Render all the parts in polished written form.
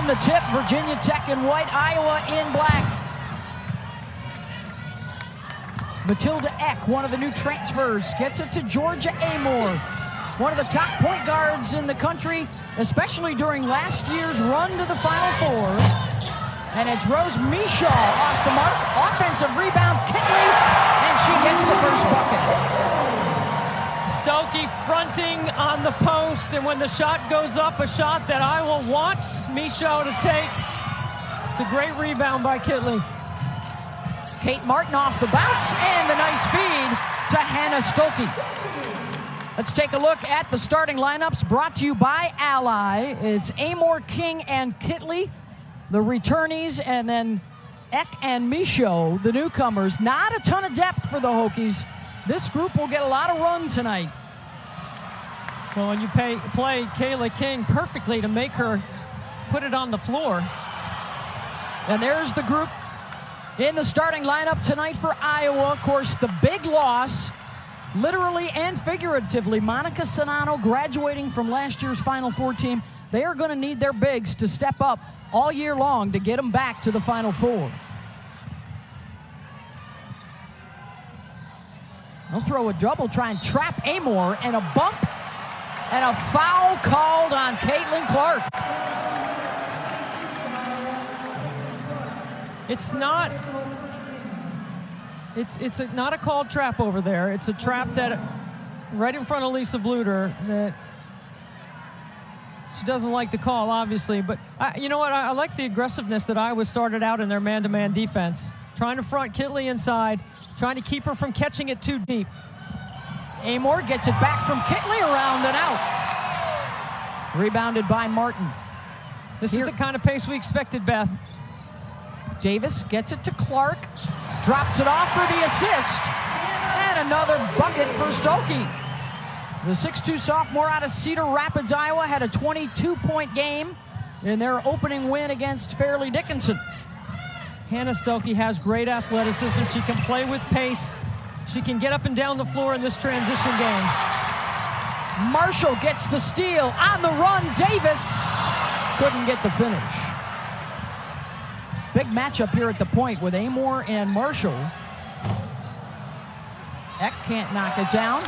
on the tip. Virginia Tech in white, Iowa in black. Matilda Eck, one of the new transfers, gets it to Georgia Amoore, one of the top point guards in the country, especially during last year's run to the Final Four. And it's Rose Mishaw off the mark. Offensive rebound, Kitley, and she gets the first bucket. Stokey fronting on the post, and when the shot goes up, a shot that Iowa wants Mishaw to take. It's a great rebound by Kitley. Kate Martin off the bounce, and the nice feed to Hannah Stokey. Let's take a look at the starting lineups brought to you by Ally. It's Amoore, King, and Kitley, the returnees, and then Eck and Mishaw, the newcomers. Not a ton of depth for the Hokies. This group will get a lot of run tonight. Well, and you play Kayla King perfectly to make her put it on the floor. And there's the group in the starting lineup tonight for Iowa. Of course, the big loss, literally and figuratively, Monica Czinano graduating from last year's Final Four team. They are going to need their bigs to step up all year long to get them back to the Final Four. They'll throw a double, try and trap Amoore, and a bump and a foul called on Caitlin Clark. It's not a called trap over there. It's a trap that right in front of Lisa Bluder that she doesn't like to call, obviously. But you know what? I like the aggressiveness that Iowa started out in their man-to-man defense, trying to front Kitley inside, trying to keep her from catching it too deep. Amoore gets it back from Kitley, around and out. Rebounded by Martin. This is the kind of pace we expected, Beth. Davis gets it to Clark, drops it off for the assist, and another bucket for Stokey. The 6'2 sophomore out of Cedar Rapids, Iowa, had a 22-point game in their opening win against Fairleigh Dickinson. Hannah Stokey has great athleticism. She can play with pace. She can get up and down the floor in this transition game. Marshall gets the steal. On the run, Davis couldn't get the finish. Big matchup here at the point with Amoore and Marshall. Eck can't knock it down.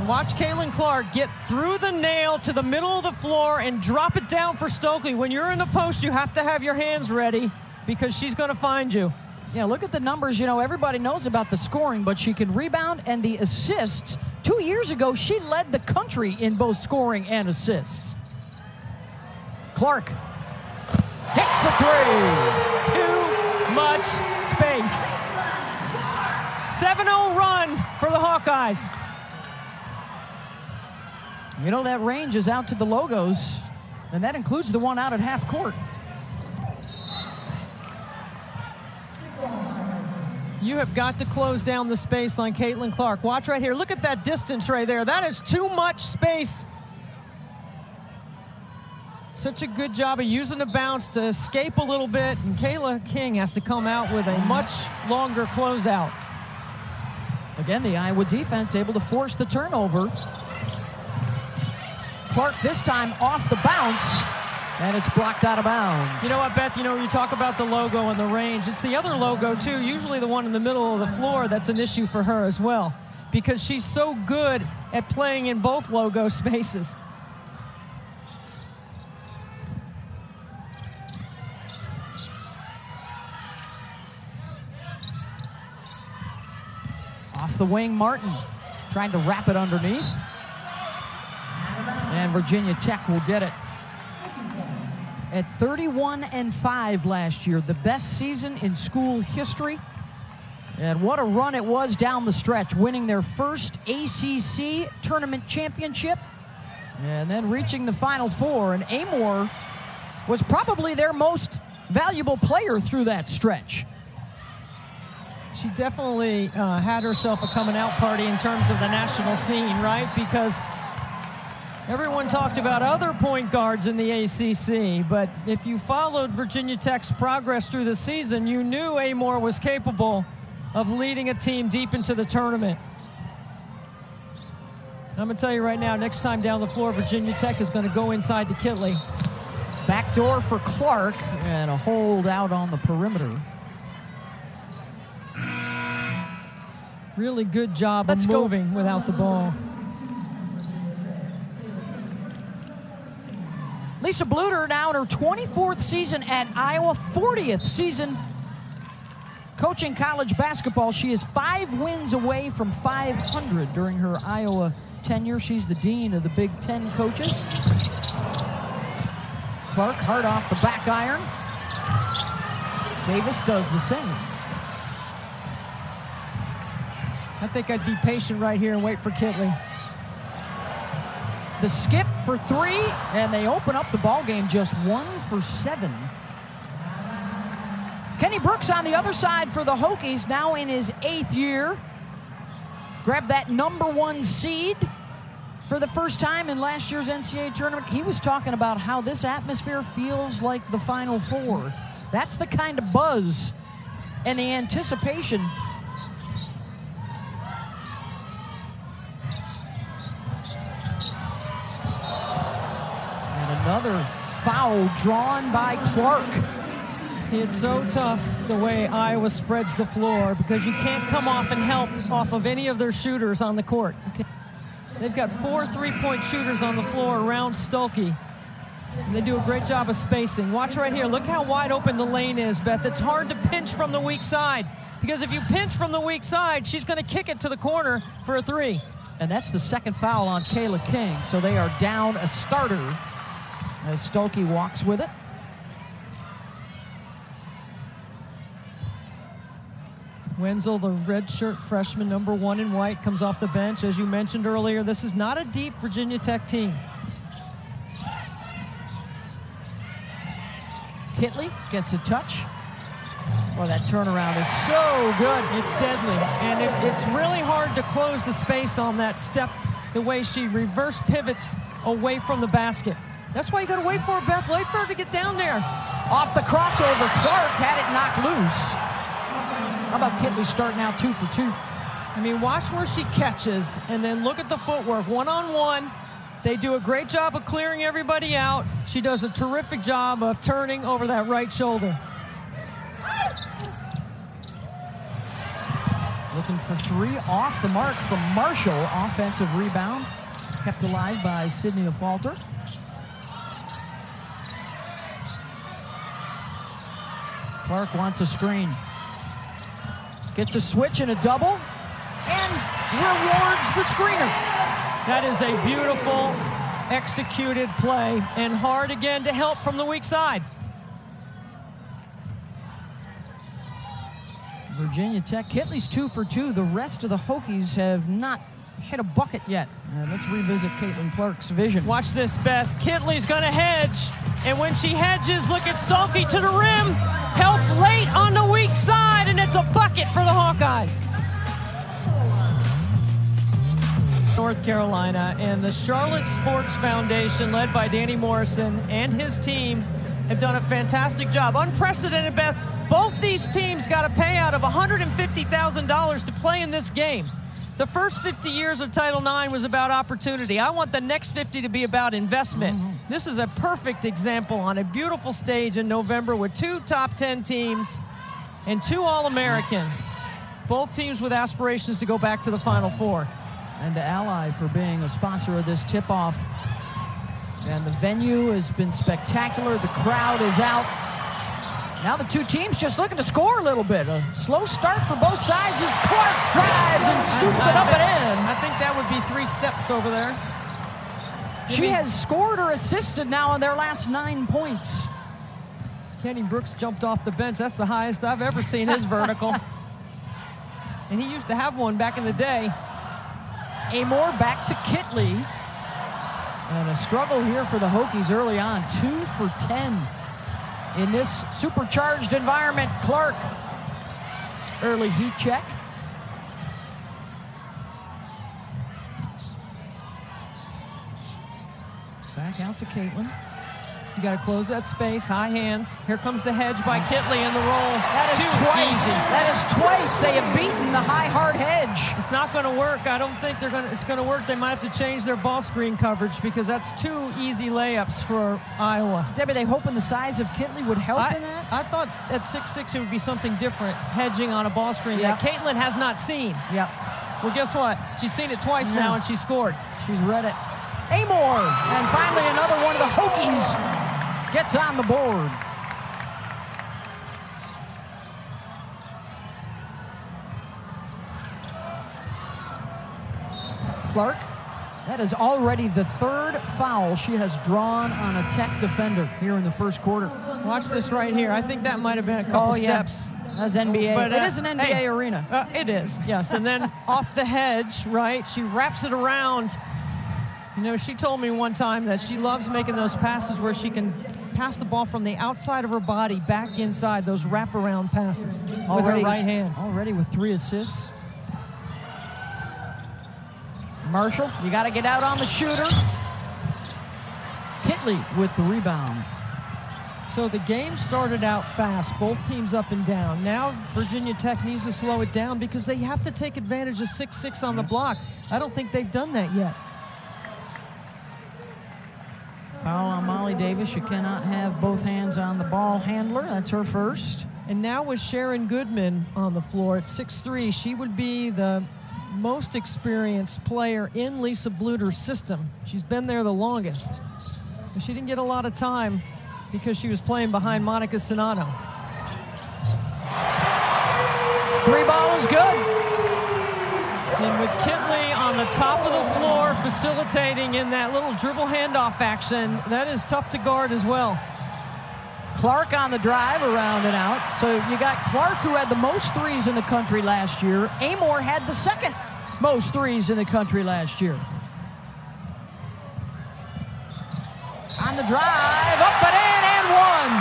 Watch Caitlin Clark get through the nail to the middle of the floor and drop it down for Stokey. When you're in the post, you have to have your hands ready because she's going to find you. Yeah, look at the numbers. You know, everybody knows about the scoring, but she can rebound and the assists. 2 years ago, she led the country in both scoring and assists. Clark hits the three. Too much space. 7-0 run for the Hawkeyes. You know, that range is out to the logos, and that includes the one out at half court. You have got to close down the space on Caitlin Clark. Watch right here. Look at that distance right there. That is too much space. Such a good job of using the bounce to escape a little bit, and Kayla King has to come out with a much longer closeout. Again, the Iowa defense able to force the turnover. Clark this time off the bounce, and it's blocked out of bounds. You know what, Beth? You know, you talk about the logo and the range. It's the other logo, too, usually the one in the middle of the floor, that's an issue for her as well, because she's so good at playing in both logo spaces. Off the wing, Martin trying to wrap it underneath. And Virginia Tech will get it. At 31-5 last year, the best season in school history. And what a run it was down the stretch, winning their first ACC tournament championship and then reaching the Final Four. And Amoore was probably their most valuable player through that stretch. She definitely had herself a coming out party in terms of the national scene, right? Because everyone talked about other point guards in the ACC, but if you followed Virginia Tech's progress through the season, you knew Amoore was capable of leading a team deep into the tournament. I'm going to tell you right now, next time down the floor, Virginia Tech is going to go inside to Kitley. Backdoor for Clark, and a hold out on the perimeter. Really good job of moving without the ball. Lisa Bluder now in her 24th season at Iowa, 40th season coaching college basketball. She is 5 wins away from 500 during her Iowa tenure. She's the dean of the Big Ten coaches. Clark hard off the back iron. Davis does the same. I think I'd be patient right here and wait for Kitley. The skip for 3, and they open up the ball game just 1 for 7. Kenny Brooks on the other side for the Hokies, now in his 8th year. Grabbed that #1 seed for the first time in last year's NCAA tournament. He was talking about how this atmosphere feels like the Final Four. That's the kind of buzz and the anticipation. Another foul drawn by Clark. It's so tough the way Iowa spreads the floor because you can't come off and help off of any of their shooters on the court. They've got 4 3-point shooters on the floor around Stuelke. And they do a great job of spacing. Watch right here. Look how wide open the lane is, Beth. It's hard to pinch from the weak side because if you pinch from the weak side, she's going to kick it to the corner for a 3. And that's the second foul on Kayla King. So they are down a starter as Stuelke walks with it. Wenzel, the redshirt freshman, #1 in white, comes off the bench. As you mentioned earlier, this is not a deep Virginia Tech team. Kitley gets a touch. Well, that turnaround is so good. It's deadly. And it's really hard to close the space on that step, the way she reverse pivots away from the basket. That's why you got to wait for her, Beth. Wait for her to get down there. Off the crossover, Clark had it knocked loose. How about Kitley starting out 2 for 2? I mean, watch where she catches, and then look at the footwork. One-on-one, they do a great job of clearing everybody out. She does a terrific job of turning over that right shoulder. Looking for 3 off the mark from Marshall. Offensive rebound kept alive by Sydney Afalter. Clark wants a screen. Gets a switch and a double, and rewards the screener. That is a beautiful executed play, and hard again to help from the weak side. Virginia Tech, Kitley's 2 for 2. The rest of the Hokies have not hit a bucket yet. Let's revisit Caitlin Clark's vision. Watch this, Beth. Kitley's going to hedge, and when she hedges, look at Stuelke to the rim. Help late on the weak side, and it's a bucket for the Hawkeyes. North Carolina and the Charlotte Sports Foundation, led by Danny Morrison and his team, have done a fantastic job. Unprecedented, Beth. Both these teams got a payout of $150,000 to play in this game. The first 50 years of Title IX was about opportunity. I want the next 50 to be about investment. This is a perfect example on a beautiful stage in November with 2 top 10 teams and 2 All-Americans. Both teams with aspirations to go back to the Final Four. And to Ally for being a sponsor of this tip-off. And the venue has been spectacular. The crowd is out. Now the 2 teams just looking to score a little bit. A slow start for both sides as Clark drives and scoops it up and in. I think that would be 3 steps over there. She has scored or assisted now on their last 9 points. Kenny Brooks jumped off the bench. That's the highest I've ever seen his vertical. And he used to have one back in the day. Amor back to Kitley. And a struggle here for the Hokies early on. 2 for 10. In this supercharged environment, Clark, early heat check. Back out to Caitlin. You got to close that space, high hands. Here comes the hedge by Kitley in the roll. That is Too twice. easy. That is twice they have beaten the high hard hedge. It's not going to work. I don't think it's going to work. They might have to change their ball screen coverage because that's 2 easy layups for Iowa. Debbie, they hoping the size of Kitley would help in that? I thought at 6'6" it would be something different, hedging on a ball screen Yep. that Caitlin has not seen. Yep. Well, guess what? She's seen it twice now, and she scored. She's read it. Amor, and finally another one of the Hokies gets on the board. Clark, that is already the 3rd foul she has drawn on a Tech defender here in the first quarter. Watch this right here. I think that might have been a couple steps. That's NBA. But, it is an NBA arena. It is, yes. And then off the hedge, right, she wraps it around. You know, she told me one time that she loves making those passes where she can pass the ball from the outside of her body back inside, those wraparound passes with her right hand. Already with 3 assists. Marshall, you got to get out on the shooter. Kitley with the rebound. So the game started out fast, both teams up and down. Now Virginia Tech needs to slow it down because they have to take advantage of 6'6" on the block. I don't think they've done that yet. Foul on Molly Davis. You cannot have both hands on the ball handler. That's her first. And now with Sharon Goodman on the floor at 6'3", she would be the most experienced player in Lisa Bluder's system. She's been there the longest. But she didn't get a lot of time because she was playing behind Monica Sonano. 3 ball is good. And with Kitley on the top of the floor facilitating in that little dribble handoff action, that is tough to guard as well. Clark on the drive around and out. So you got Clark, who had the most threes in the country last year. Amor had the 2nd most threes in the country last year. On the drive, up and in, and one.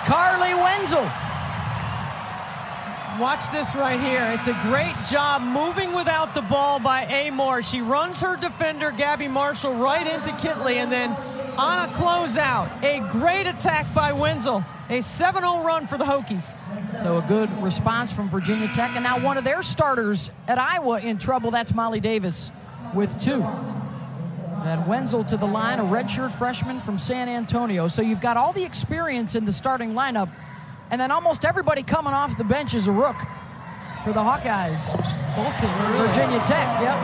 Carly Wenzel. Watch this right here. It's a great job moving without the ball by Amor. She runs her defender, Gabby Marshall, right into Kitley, and then on a closeout, a great attack by Wenzel. A 7-0 run for the Hokies. So a good response from Virginia Tech, and now one of their starters at Iowa in trouble. That's Molly Davis with 2. And Wenzel to the line, a redshirt freshman from San Antonio. So you've got all the experience in the starting lineup, and then almost everybody coming off the bench is a rook for the Hawkeyes. Both teams, really. Virginia Tech, yep.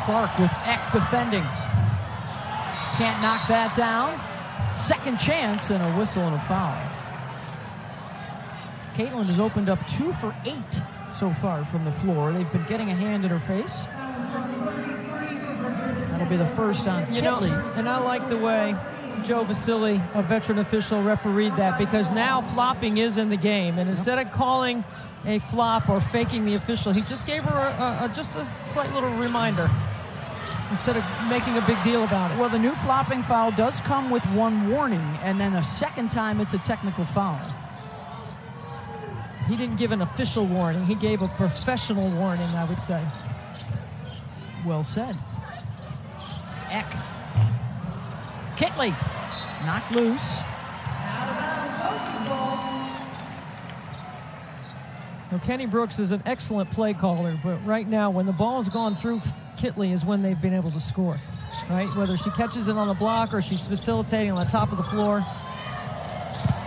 Clark with Eck defending. Can't knock that down. 2nd chance and a whistle and a foul. Caitlin has opened up 2 for 8 so far from the floor. They've been getting a hand in her face. That'll be the first on Kitley. And I like the way Joe Vasili, a veteran official, refereed that, because now flopping is in the game. And instead of calling a flop or faking the official, he just gave her just a slight little reminder instead of making a big deal about it. Well, the new flopping foul does come with 1 warning, and then a 2nd time it's a technical foul. He didn't give an official warning. He gave a professional warning, I would say. Well said. Eck. Kitley knocked loose. Now, Kenny Brooks is an excellent play caller, but right now, when the ball has gone through Kitley is when they've been able to score, right? Whether she catches it on the block or she's facilitating on the top of the floor.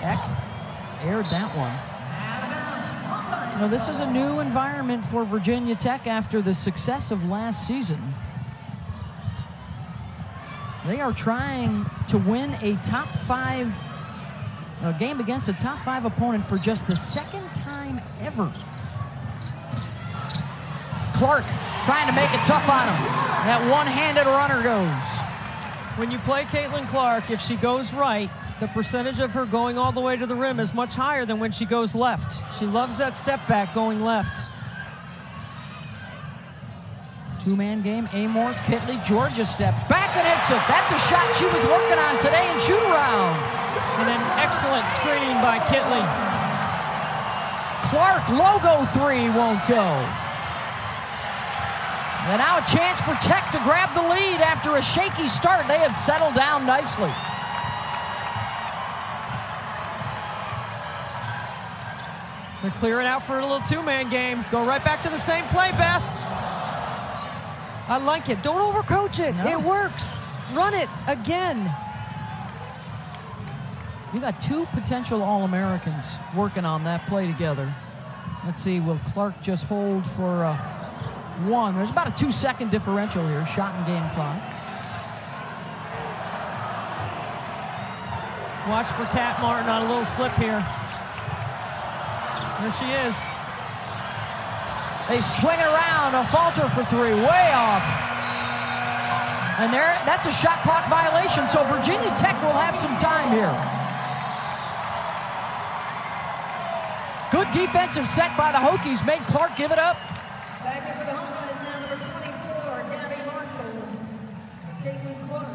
Eck aired that one. You know, this is a new environment for Virginia Tech after the success of last season. They are trying to win a top 5 game against a top 5 opponent for just the 2nd time ever. Clark trying to make it tough on him. That one-handed runner goes. When you play Caitlin Clark, if she goes right, the percentage of her going all the way to the rim is much higher than when she goes left. She loves that step back going left. 2-man game, Amor, Kitley, Georgia steps back and hits it. That's a shot she was working on today in shoot-around. And an excellent screen by Kitley. Clark, logo three won't go. And now a chance for Tech to grab the lead after a shaky start. They have settled down nicely. They're clearing out for a little two-man game. Go right back to the same play, Beth. I like it. Don't overcoach it. No. It works. Run it again. You got two potential All-Americans working on that play together. Let's see, will Clark just hold for one? There's about a 2-second differential here, shot and game clock. Watch for Kat Martin on a little slip here. There she is. They swing it around, a falter for three, way off. And that's a shot clock violation, so Virginia Tech will have some time here. Good defensive set by the Hokies, made Clark give it up. Back in for the home run is now number 24, Gabby Marshall. Caitlin Clark.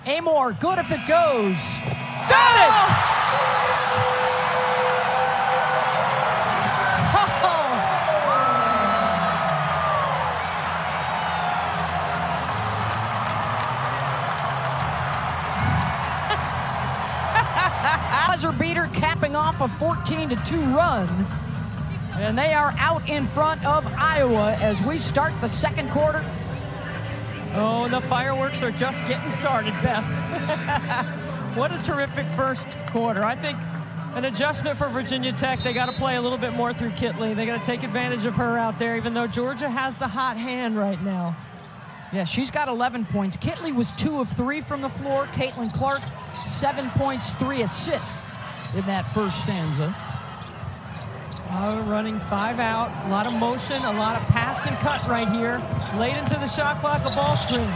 Amor, good if it goes. Got it! Buzzer beater capping off a 14-2 run. And they are out in front of Iowa as we start the second quarter. Oh, the fireworks are just getting started, Beth. What a terrific first quarter. I think an adjustment for Virginia Tech. They got to play a little bit more through Kitley. They got to take advantage of her out there, even though Georgia has the hot hand right now. Yeah, she's got 11 points. Kitley was 2 of 3 from the floor. Caitlin Clark, 7 points, 3 assists in that first stanza. Running 5 out, a lot of motion, a lot of pass and cut right here. Late into the shot clock, a ball screen.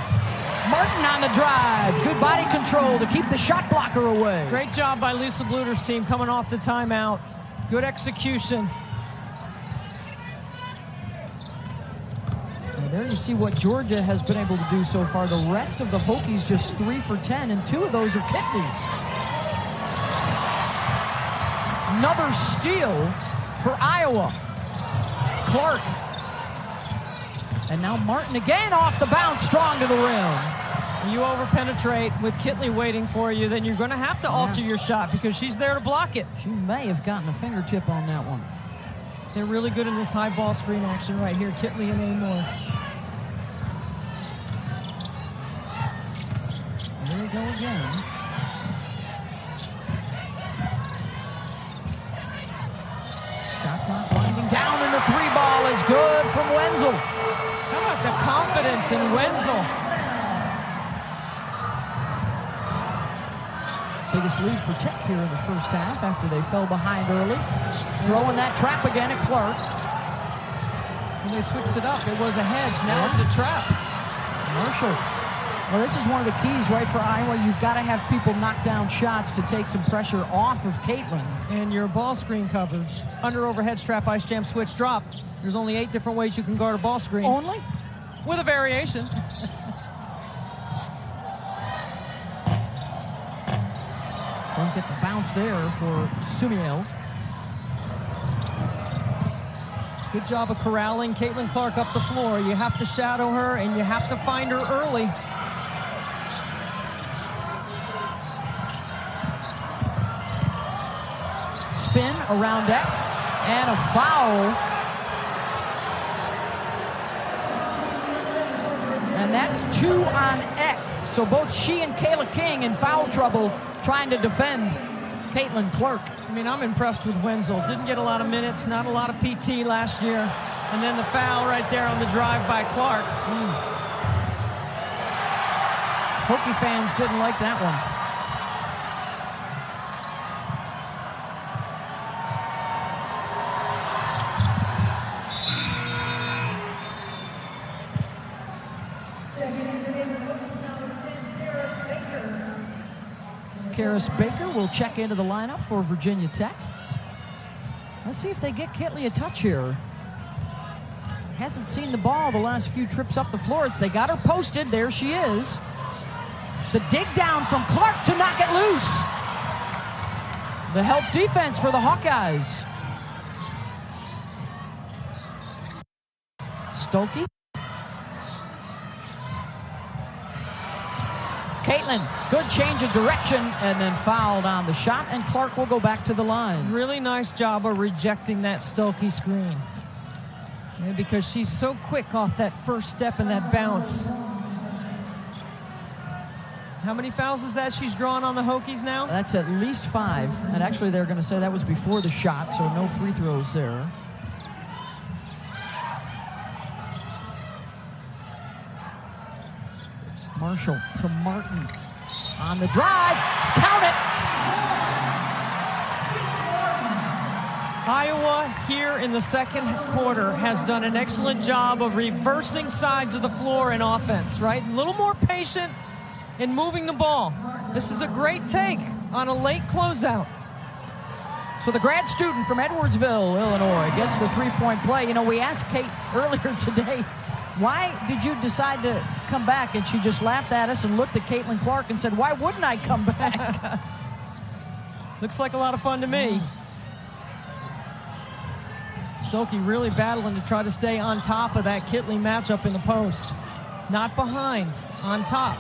Martin on the drive. Good body control to keep the shot blocker away. Great job by Lisa Bluter's team coming off the timeout. Good execution. And there you see what Georgia has been able to do so far. The rest of the Hokies just 3 for 10, and 2 of those are Kitley's. Another steal for Iowa. Clark. And now Martin again off the bounce, strong to the rim. You over-penetrate with Kitley waiting for you, then you're going to have to alter your shot because she's there to block it. She may have gotten a fingertip on that one. They're really good in this high ball screen action right here, Kitley and Amor. There they go again. Shot clock winding down, and the 3-ball is good from Wenzel. How about the confidence in Wenzel? Biggest lead for Tech here in the first half after they fell behind early. Throwing that trap again at Clark. When they switched it up, it was a hedge. Now it's a trap. Marshall. Well, this is one of the keys, right, for Iowa. You've got to have people knock down shots to take some pressure off of Caitlin. And your ball screen coverage. Under overhead strap, ice jam, switch, drop. There's only 8 different ways you can guard a ball screen. Only? With a variation. Don't get the bounce there for Sumiel. Good job of corralling Caitlin Clark up the floor. You have to shadow her, and you have to find her early. Spin around Eck, and a foul. And that's 2 on Eck. So both she and Kayla King in foul trouble trying to defend Caitlin Clark. I mean, I'm impressed with Wenzel. Didn't get a lot of minutes, not a lot of PT last year. And then the foul right there on the drive by Clark. Hokie fans didn't like that one. Karis Baker will check into the lineup for Virginia Tech. Let's see if they get Kitley a touch here. Hasn't seen the ball the last few trips up the floor. They got her posted. There she is. The dig down from Clark to knock it loose. The help defense for the Hawkeyes. Stokey. Caitlin, good change of direction, and then fouled on the shot, and Clark will go back to the line. Really nice job of rejecting that Stokey screen. Yeah, because she's so quick off that first step and that bounce. How many fouls is that she's drawn on the Hokies now? That's at least 5, and actually they're going to say that was before the shot, so no free throws there. Marshall to Martin on the drive. Count it! Iowa here in the second quarter has done an excellent job of reversing sides of the floor in offense, right? A little more patient in moving the ball. This is a great take on a late closeout. So the grad student from Edwardsville, Illinois, gets the three-point play. You know, we asked Kate earlier today, why did you decide to come back? And she just laughed at us and looked at Caitlin Clark and said, why wouldn't I come back? Looks like a lot of fun to me. Stokey really battling to try to stay on top of that Kitley matchup in the post. Not behind, on top.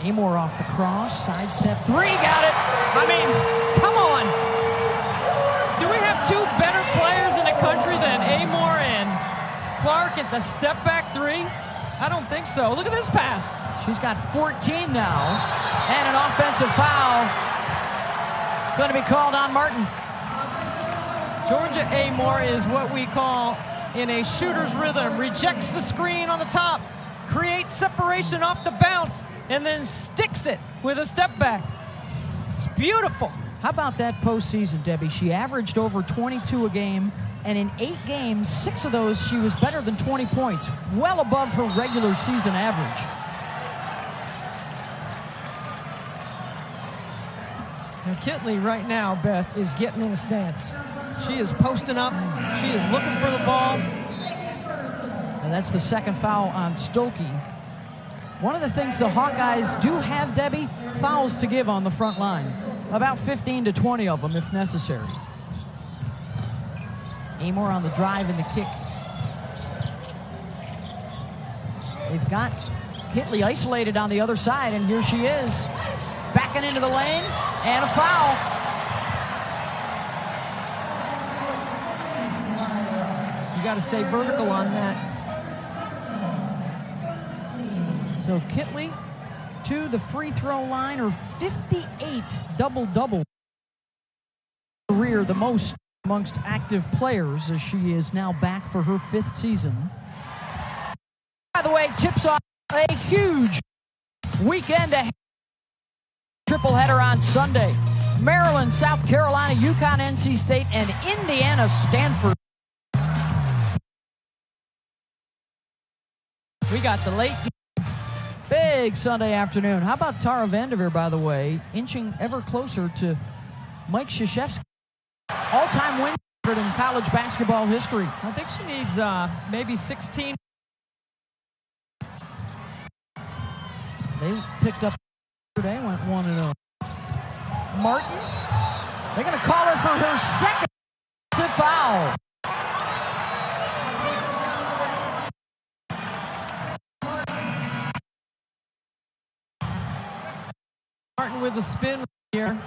Amor off the cross, sidestep, 3, got it! I mean, come on. Do we have two better players in the country than Amor and Clark at the step back 3? I don't think so. Look at this pass. She's got 14 now, and an offensive foul going to be called on Martin. Georgia Amor is what we call in a shooter's rhythm. Rejects the screen on the top, creates separation off the bounce, and then sticks it with a step back. It's beautiful. How about that postseason, Debbie? She averaged over 22 a game, and in 8 games, 6 of those, she was better than 20 points, well above her regular season average. Now, Kitley right now, Beth, is getting in a stance. She is posting up. She is looking for the ball. And that's the second foul on Stokey. One of the things the Hawkeyes do have, Debbie, fouls to give on the front line. About 15 to 20 of them if necessary. Amor on the drive and the kick. They've got Kitley isolated on the other side, and here she is. Backing into the lane, and a foul. You got to stay vertical on that. So Kitley to the free throw line, her 58 double-double career, the most amongst active players, as she is now back for her 5th season. By the way, tips off a huge weekend ahead. Triple header on Sunday. Maryland, South Carolina, UConn, NC State, and Indiana, Stanford. We got the late. Big Sunday afternoon. How about Tara Vanderveer, by the way, inching ever closer to Mike Krzyzewski, all-time win record in college basketball history. I think she needs maybe 16. They picked up today, went 1-0. Martin, they're going to call her for her second foul. Martin with the spin here.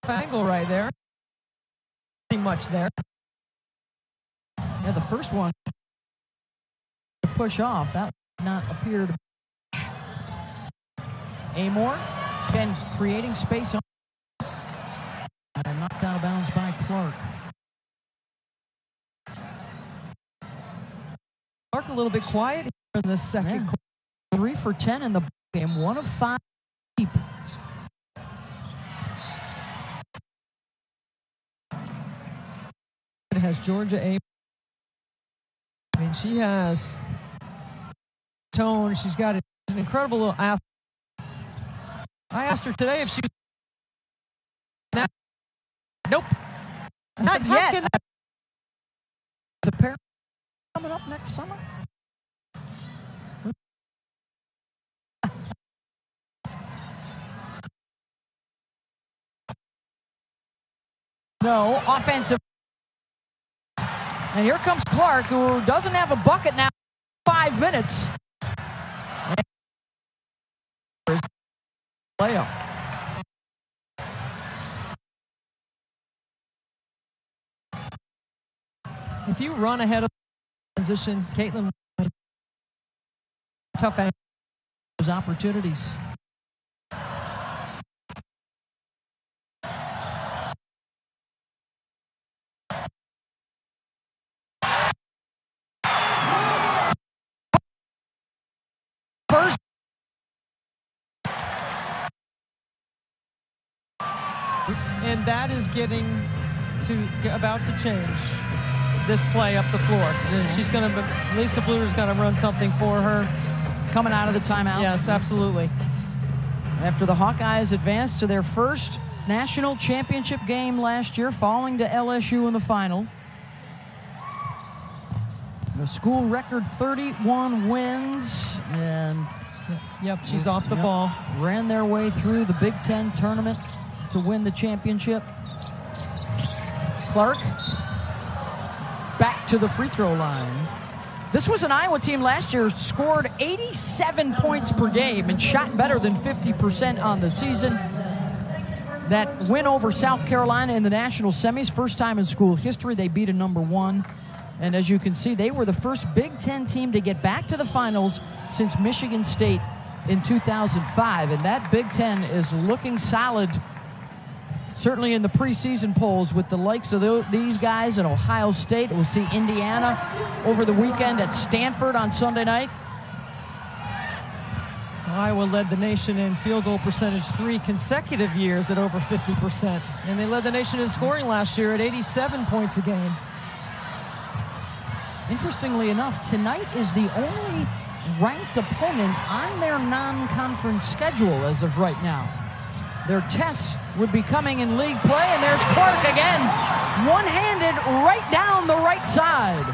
Angle right there. Pretty much there. Yeah, the first one to push off. That did not appear to push. Amor, again, creating space on. And knocked out of bounds by Clark. Clark a little bit quiet in the second quarter. 3 for 10 in the game, 1 of 5 deep. It has Georgia Amor. I mean, she has tone. She's got an incredible little athlete. I asked her today if she Nope. Not How yet. can- The pair coming up next summer. No, offensive. And here comes Clark, who doesn't have a bucket now. 5 minutes. Layup. If you run ahead of the transition, Caitlin, tough angle. Those opportunities. First. And that is about to change this play up the floor. She's going to, Lisa Bluder's going to run something for her. Coming out of the timeout. Yes, absolutely. After the Hawkeyes advanced to their first national championship game last year, falling to LSU in the final. The school record 31 wins, and Yep, she's off the ball. ran their way through the Big Ten tournament to win the championship. Clark back to the free throw line. This was an Iowa team last year, scored 87 points per game and shot better than 50% on the season. That win over South Carolina in the national semis, first time in school history. They beat a number 1. And as you can see, they were the first Big Ten team to get back to the finals since Michigan State in 2005. And that Big Ten is looking solid, certainly in the preseason polls, with the likes of these guys at Ohio State. We'll see Indiana over the weekend at Stanford on Sunday night. Iowa led the nation in field goal percentage 3 consecutive years at over 50%. And they led the nation in scoring last year at 87 points a game. Interestingly enough, tonight is the only ranked opponent on their non-conference schedule as of right now. Their tests would be coming in league play, and there's Clark again, one-handed right down the right side.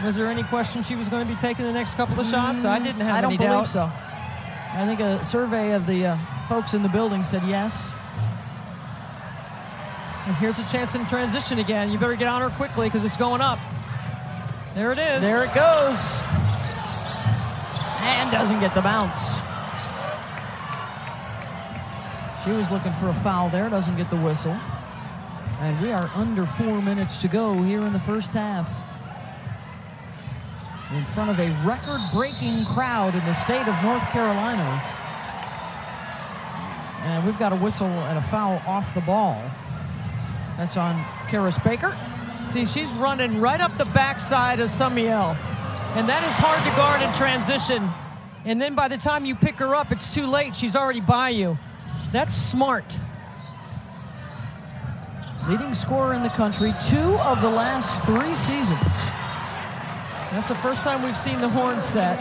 Was there any question she was going to be taking the next couple of shots? I didn't have any doubt. I don't believe so. I think a survey of the folks in the building said yes. And here's a chance in transition again. You better get on her quickly because it's going up. There it is. There it goes. And doesn't get the bounce. She was looking for a foul there, doesn't get the whistle. And we are under 4 minutes to go here in the first half. In front of a record-breaking crowd in the state of North Carolina. And we've got a whistle and a foul off the ball. That's on Karis Baker. See, she's running right up the backside of Samiel. And that is hard to guard in transition. And then by the time you pick her up, it's too late. She's already by you. That's smart. Leading scorer in the country 2 of the last 3 seasons. That's the first time we've seen the horn set.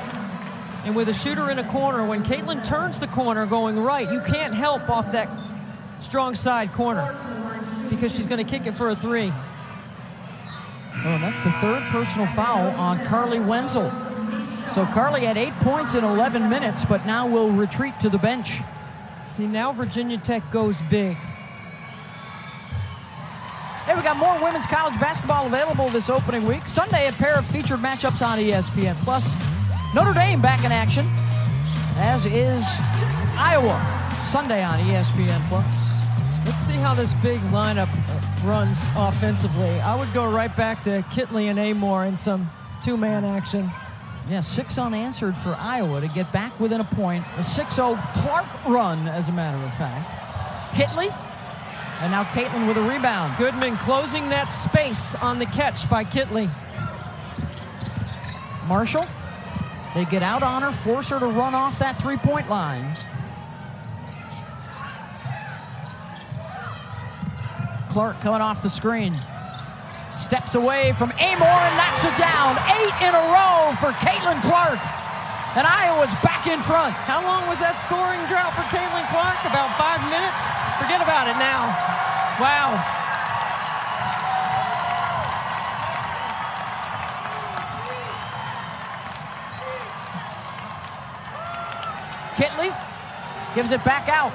And with a shooter in a corner, when Caitlin turns the corner going right, you can't help off that strong side corner because she's going to kick it for a 3. Oh, and that's the 3rd personal foul on Carly Wenzel. So Carly had 8 points in 11 minutes, but now will retreat to the bench. See, now Virginia Tech goes big. Hey, we got more women's college basketball available this opening week. Sunday, a pair of featured matchups on ESPN+. Notre Dame back in action, as is Iowa. Sunday on ESPN+. Let's see how this big lineup runs offensively. I would go right back to Kitley and Amor in some 2-man action. Yeah, 6 unanswered for Iowa to get back within a point. A 6-0 Clark run, as a matter of fact. Kitley, and now Caitlin with a rebound. Goodman closing that space on the catch by Kitley. Marshall, they get out on her, force her to run off that 3-point line. Clark coming off the screen. Steps away from Amor and knocks it down. 8 in a row for Caitlin Clark. And Iowa's back in front. How long was that scoring drought for Caitlin Clark? About 5 minutes? Forget about it now. Wow. Kitley gives it back out.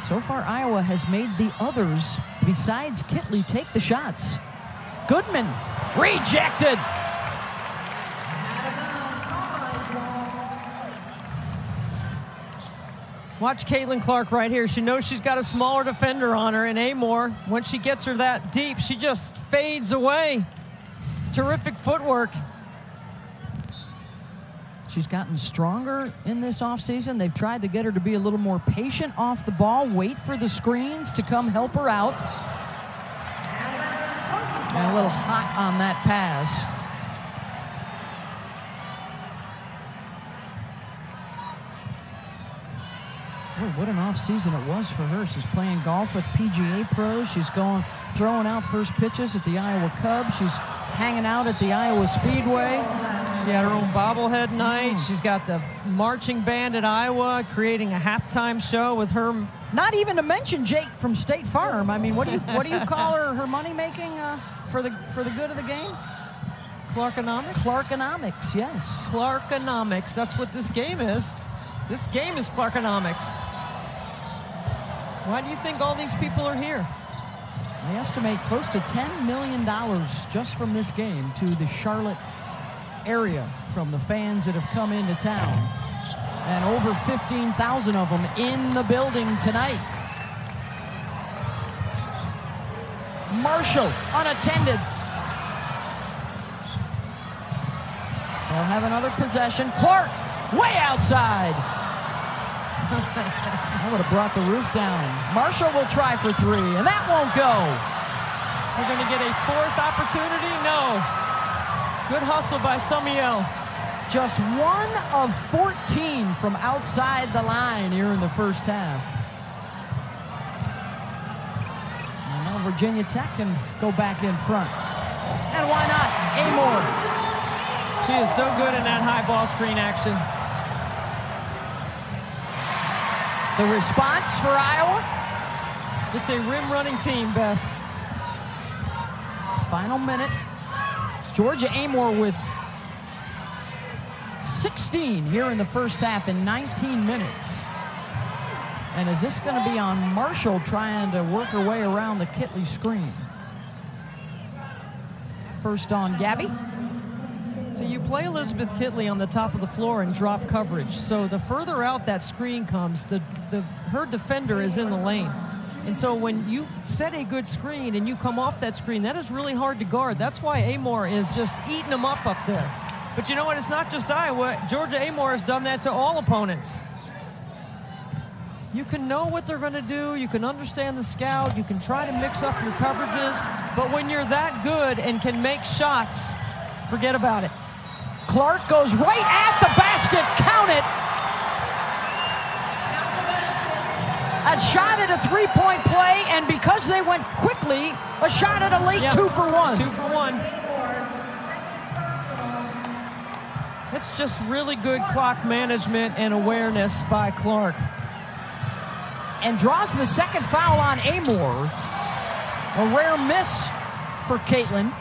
So far, Iowa has made the others, besides Kitley, take the shots. Goodman, rejected. Watch Caitlin Clark right here. She knows she's got a smaller defender on her, and Amor, once she gets her that deep, she just fades away. Terrific footwork. She's gotten stronger in this offseason. They've tried to get her to be a little more patient off the ball, wait for the screens to come help her out. And a little hot on that pass. Boy, what an offseason it was for her. She's playing golf with PGA pros. She's throwing out first pitches at the Iowa Cubs. She's hanging out at the Iowa Speedway. She had her own bobblehead night. She's got the marching band at Iowa, creating a halftime show with her. Not even to mention Jake from State Farm. I mean, what do you call her? Her money making for the good of the game? Clarkonomics? Clarkonomics, yes. Clarkonomics. That's what this game is. This game is Clarkonomics. Why do you think all these people are here? They estimate close to $10 million just from this game to the Charlotte area from the fans that have come into town. And over 15,000 of them in the building tonight. Marshall unattended. They'll have another possession. Clark way outside. That would have brought the roof down. Marshall will try for three, and that won't go. We're going to get a fourth opportunity? No. Good hustle by Summiel. Just 1 of 14 from outside the line here in the first half. And now Virginia Tech can go back in front. And why not? Amor. She is so good in that high ball screen action. The response for Iowa? It's a rim running team, Beth. Final minute. Georgia Amor with 16 here in the first half in 19 minutes. And is this going to be on Marshall trying to work her way around the Kitley screen? First on Gabby. So you play Elizabeth Kitley on the top of the floor and drop coverage. So the further out that screen comes, her defender is in the lane. And so when you set a good screen and you come off that screen, that is really hard to guard. That's why Amor is just eating them up there. But you know what? It's not just Iowa. Georgia Amor has done that to all opponents. You can know what they're going to do. You can understand the scout. You can try to mix up your coverages. But when you're that good and can make shots, forget about it. Clark goes right at the basket. Count it. A shot at a three-point play, and because they went quickly, a shot at a late 2 for 1. 2 for 1. It's just really good clock management and awareness by Clark. And draws the second foul on Amor. A rare miss for Caitlin.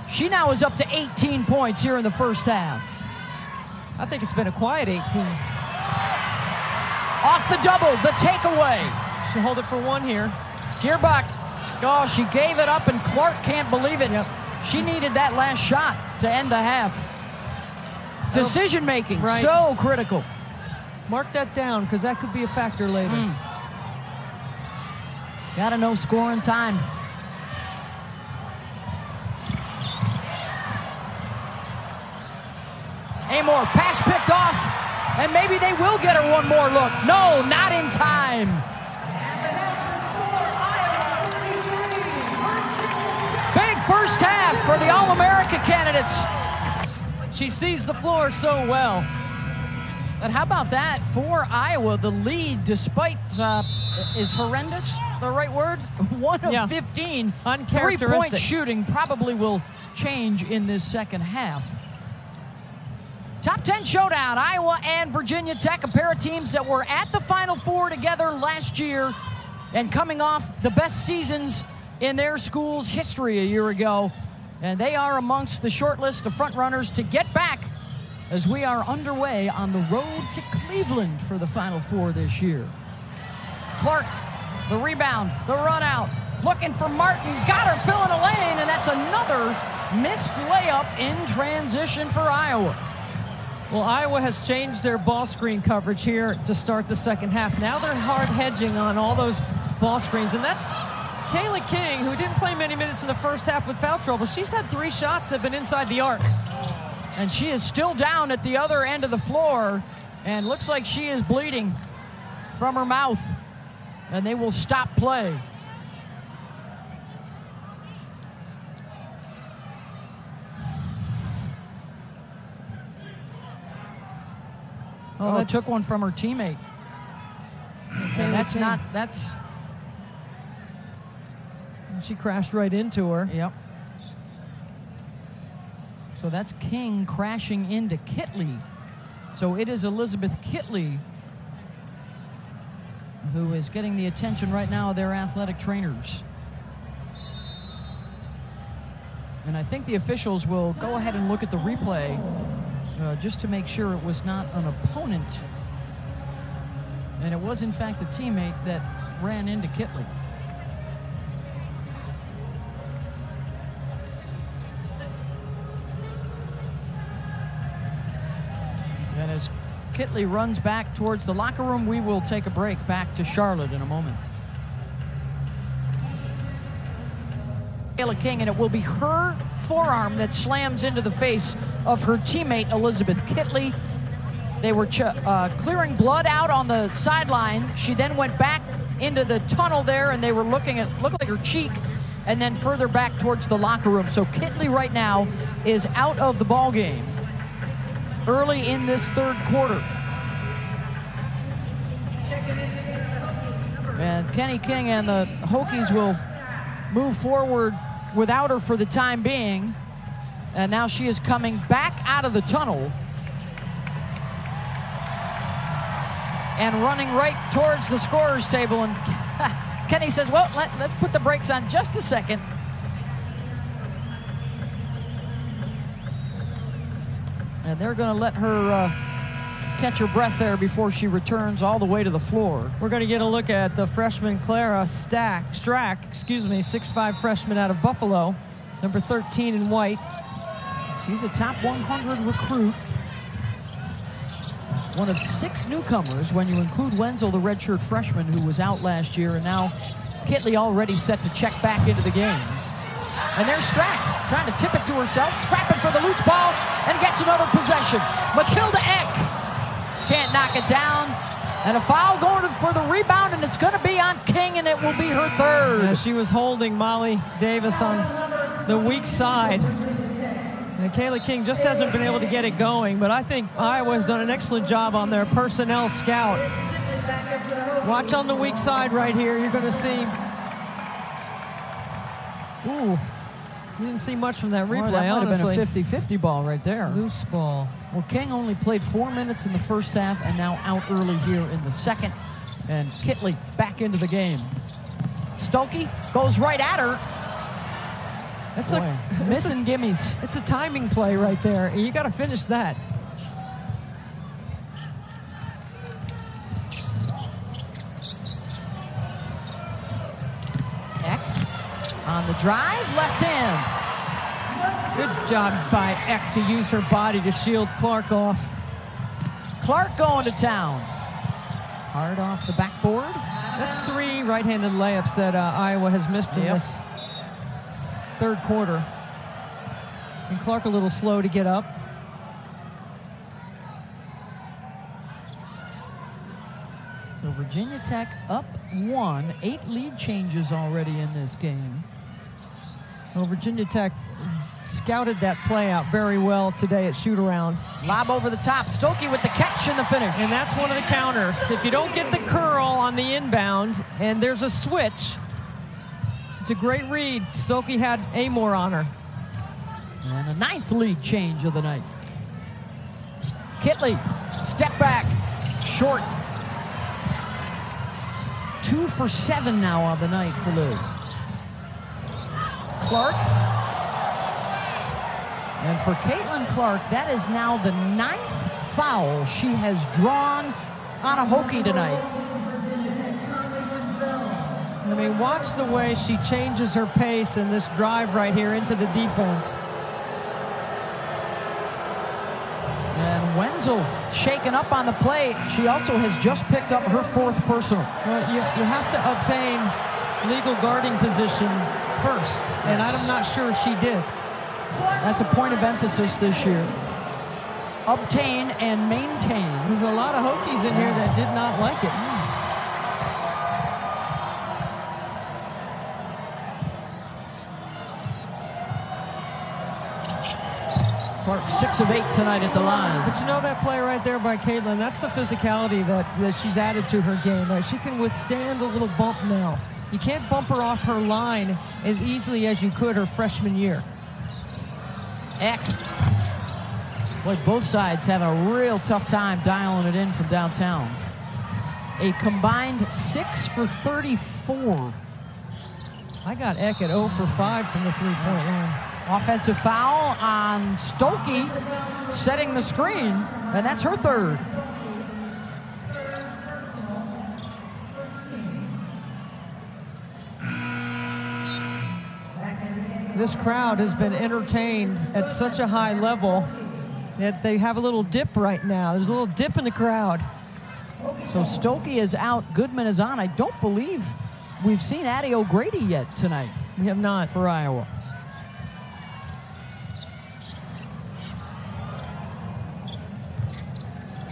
She now is up to 18 points here in the first half. I think it's been a quiet 18. Off the double, the takeaway. She'll hold it for 1 here. Kierbach, oh, she gave it up, and Clark can't believe it. Yep. She needed that last shot to end the half. Decision making, right. So critical. Mark that down, because that could be a factor later. Gotta know scoring time. Amor, pass picked off, and maybe they will get her one more look. No, not in time. Big first half for the All-America candidates. She sees the floor so well. And how about that for Iowa? The lead, despite, is horrendous the right word? 1 of 15. Uncharacteristic. 3-point shooting probably will change in this second half. Top 10 showdown, Iowa and Virginia Tech, a pair of teams that were at the Final Four together last year and coming off the best seasons in their school's history a year ago. And they are amongst the short list of frontrunners to get back as we are underway on the road to Cleveland for the Final Four this year. Clark, the rebound, the run out, looking for Martin, got her filling a lane, and that's another missed layup in transition for Iowa. Well, Iowa has changed their ball screen coverage here to start the second half. Now they're hard hedging on all those ball screens, and that's Kayla King, who didn't play many minutes in the first half with foul trouble. She's had 3 shots that have been inside the arc. And she is still down at the other end of the floor, and looks like she is bleeding from her mouth, and they will stop play. Oh, that took one from her teammate. And that's King. that's... She crashed right into her. Yep. So that's King crashing into Kitley. So it is Elizabeth Kitley who is getting the attention right now of their athletic trainers. And I think the officials will go ahead and look at the replay just to make sure it was not an opponent. And it was, in fact, a teammate that ran into Kitley. And as Kitley runs back towards the locker room, we will take a break back to Charlotte in a moment. Kayla King, and it will be her forearm that slams into the face of her teammate, Elizabeth Kitley. They were clearing blood out on the sideline. She then went back into the tunnel there, and they were looked like her cheek, and then further back towards the locker room. So Kitley right now is out of the ball game early in this third quarter. And Kenny King and the Hokies will move forward without her for the time being. And now she is coming back out of the tunnel and running right towards the scorer's table. And Kenny says, well, let's put the brakes on just a second. And they're going to let her catch her breath there before she returns all the way to the floor. We're going to get a look at the freshman Clara Strack, 6'5" freshman out of Buffalo, number 13 in white. She's a top 100 recruit. One of 6 newcomers when you include Wenzel, the redshirt freshman who was out last year, and now Kitley already set to check back into the game. And there's Strack trying to tip it to herself, scrapping for the loose ball, and gets another possession. Matilda Eck can't knock it down. And a foul going for the rebound, and it's going to be on King, and it will be her third. Yeah, she was holding Molly Davis on the weak side. And Kayla King just hasn't been able to get it going, but I think Iowa's done an excellent job on their personnel scout. Watch on the weak side right here. You're going to see... Ooh, you didn't see much from that replay, that might honestly. have been a 50-50 ball right there. Loose ball. Well, King only played 4 minutes in the first half and now out early here in the second. And Kitley back into the game. Stuelke goes right at her. That's Boy, like missing gimmies. It's a timing play right there. You got to finish that. Eck on the drive, left hand. Good job by Eck to use her body to shield Clark off. Clark going to town. Hard off the backboard. That's 3 right-handed layups that Iowa has missed in this third quarter. And Clark a little slow to get up. So Virginia Tech up 1, 8 lead changes already in this game. Well, Virginia Tech scouted that play out very well today at shoot-around. Lob over the top. Stokey with the catch and the finish. And that's one of the counters. If you don't get the curl on the inbound and there's a switch, it's a great read. Stokey had Amor on her. And a 9th lead change of the night. Kitley, step back, short. 2 for 7 now on the night for Liz. Clark. And for Caitlin Clark, that is now the 9th foul she has drawn on a Hokie tonight. I mean, watch the way she changes her pace in this drive right here into the defense. And Wenzel shaken up on the play. She also has just picked up her 4th personal. Well, you have to obtain legal guarding position first, and I'm not sure she did. That's a point of emphasis this year. Obtain and maintain. There's a lot of Hokies in here that did not like it. Clark 6 of 8 tonight at the line. But you know that play right there by Caitlin, that's the physicality that she's added to her game. Right? She can withstand a little bump now. You can't bump her off her line as easily as you could her freshman year. Eck. Boy, both sides have a real tough time dialing it in from downtown. A combined 6 for 34. I got Eck at 0 for 5 from the three-point line. Offensive foul on Stokey, setting the screen, and that's her 3rd. This crowd has been entertained at such a high level that they have a little dip right now. There's a little dip in the crowd. So Stokey is out, Goodman is on. I don't believe we've seen Addie O'Grady yet tonight. We have not. For Iowa.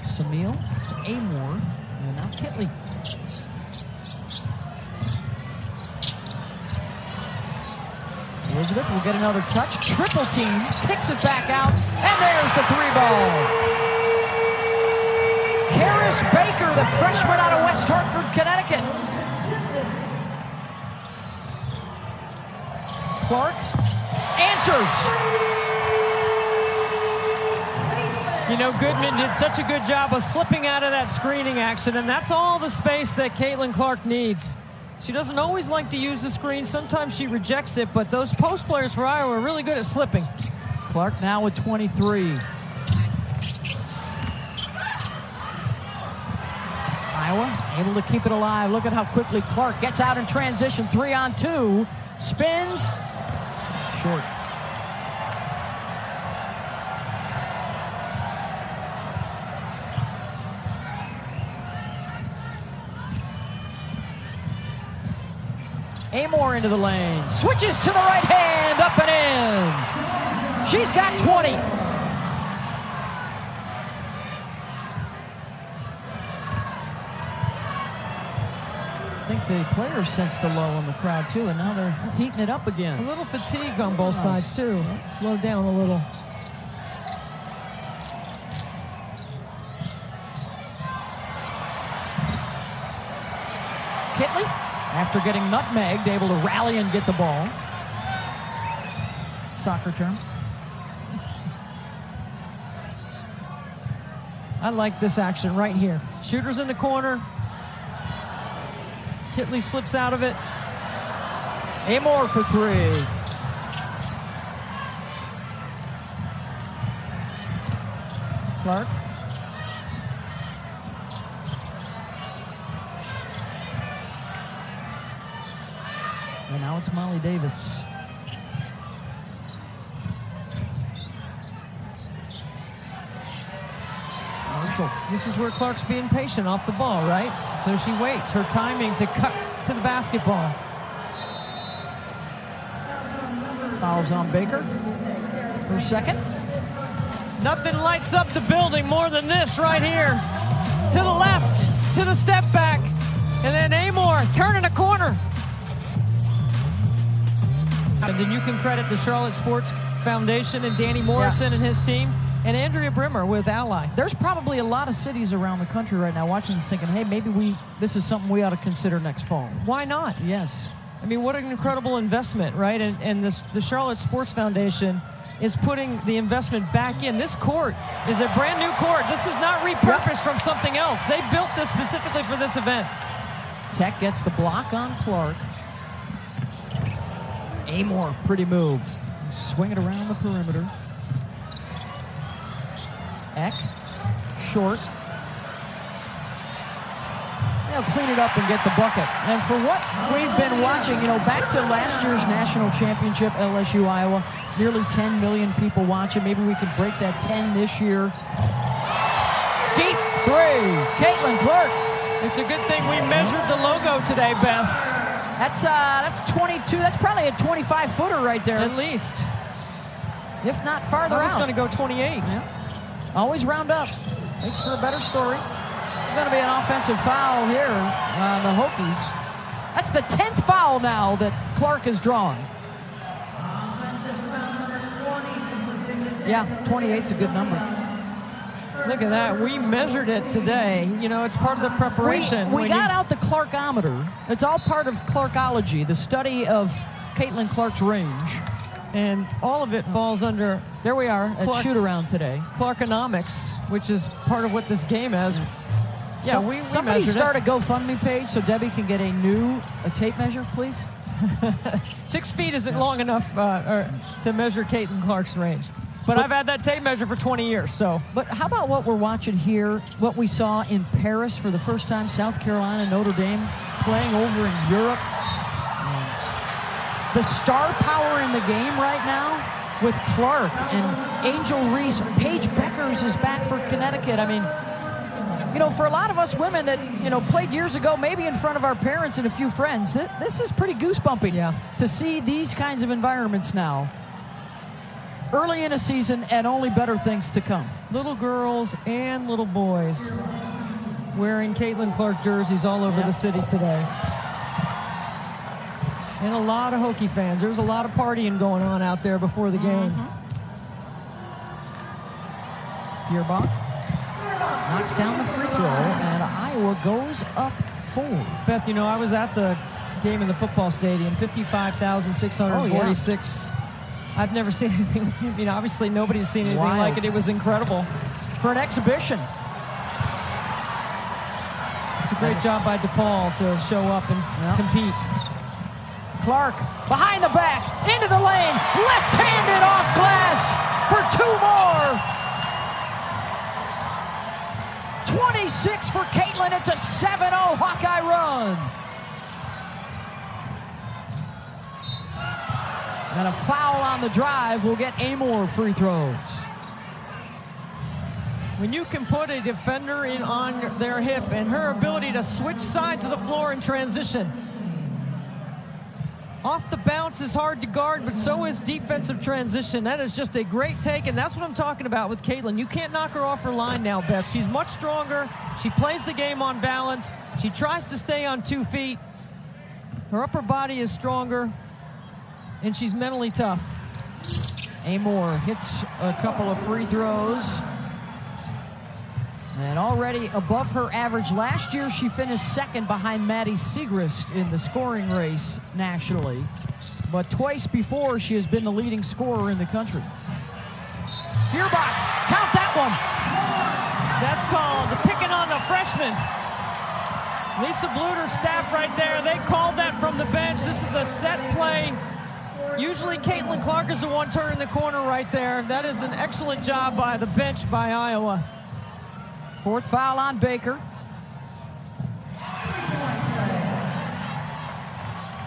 Samil, Amor, and now Kitley. Elizabeth will get another touch. Triple team, kicks it back out, and there's the 3-ball. Karis Baker, the freshman out of West Hartford, Connecticut. Clark answers. You know, Goodman did such a good job of slipping out of that screening action, and that's all the space that Caitlin Clark needs. She doesn't always like to use the screen. Sometimes she rejects it, but those post players for Iowa are really good at slipping. Clark now with 23. Iowa able to keep it alive. Look at how quickly Clark gets out in transition. 3-on-2. Spins. Short. Amor into the lane. Switches to the right hand. Up and in. She's got 20. I think the players sensed the lull in the crowd too, and now they're heating it up again. A little fatigue on both sides too. Slow down a little. Kitley, after getting nutmegged, able to rally and get the ball. Soccer term. I like this action right here. Shooter's in the corner. Kitley slips out of it. Amor for 3. Clark. And now it's Molly Davis. Marshall. This is where Clark's being patient off the ball, right? So she waits her timing to cut to the basketball. Fouls on Baker. Her second. Nothing lights up the building more than this right here. To the left, to the step back, and then Amor turning a corner. And then you can credit the Charlotte Sports Foundation and Danny Morrison and his team. And Andrea Brimmer with Ally. There's probably a lot of cities around the country right now watching this thinking, hey, maybe this is something we ought to consider next fall. Why not? Yes. I mean, what an incredible investment, right? And the Charlotte Sports Foundation is putting the investment back in. This court is a brand new court. This is not repurposed from something else. They built this specifically for this event. Tech gets the block on Clark. Amor, pretty move. Swing it around the perimeter. Eck, short. They'll clean it up and get the bucket. And for what we've been watching, back to last year's national championship, LSU Iowa, nearly 10 million people watching. Maybe we could break that 10 this year. Deep three, Caitlin Clark. It's a good thing we measured the logo today, Beth. That's 22. That's probably a 25-footer right there. At least. If not farther out. I was going to go 28. Yeah. Always round up. Makes for a better story. There's going to be an offensive foul here on the Hokies. That's the 10th foul now that Clark has drawn. Yeah, 28's a good number. Look at that. We measured it today. It's part of the preparation. We got out the Clarkometer. It's all part of Clarkology, the study of Caitlin Clark's range. And all of it falls under, there we are, at shoot-around today. Clarkonomics, which is part of what this game is. Yeah, we somebody start a GoFundMe page so Debbie can get a tape measure, please. 6 feet isn't long enough to measure Caitlin Clark's range. But I've had that tape measure for 20 years, so. But how about what we're watching here, what we saw in Paris for the first time, South Carolina, Notre Dame, playing over in Europe. The star power in the game right now with Clark and Angel Reese. Paige Beckers is back for Connecticut. I mean, for a lot of us women that, played years ago, maybe in front of our parents and a few friends, this is pretty goosebumping to see these kinds of environments now. Early in a season and only better things to come. Little girls and little boys wearing Caitlin Clark jerseys all over the city today. And a lot of Hokie fans. There was a lot of partying going on out there before the game. Feuerbach knocks down the free throw, and Iowa goes up 4. Beth, I was at the game in the football stadium, 55,646. I've never seen anything. Obviously nobody's seen anything like it. It was incredible. For an exhibition. It's a great job by DePaul to show up and compete. Clark behind the back, into the lane, left-handed off glass for 2 more. 26 for Caitlin. It's a 7-0 Hawkeye run. And a foul on the drive will get Amor free throws. When you can put a defender on their hip and her ability to switch sides of the floor in transition. Off the bounce is hard to guard, but so is defensive transition. That is just a great take, and that's what I'm talking about with Caitlin. You can't knock her off her line now, Beth. She's much stronger. She plays the game on balance. She tries to stay on 2 feet. Her upper body is stronger, and she's mentally tough. Amor hits a couple of free throws. And already above her average. Last year, she finished second behind Maddie Siegrist in the scoring race nationally. But twice before, she has been the leading scorer in the country. Feuerbach, count that one. That's called picking on the freshman. Lisa Bluter's staff right there, they called that from the bench. This is a set play. Usually Caitlin Clark is the one turning the corner right there. That is an excellent job by the bench by Iowa. 4th foul on Baker.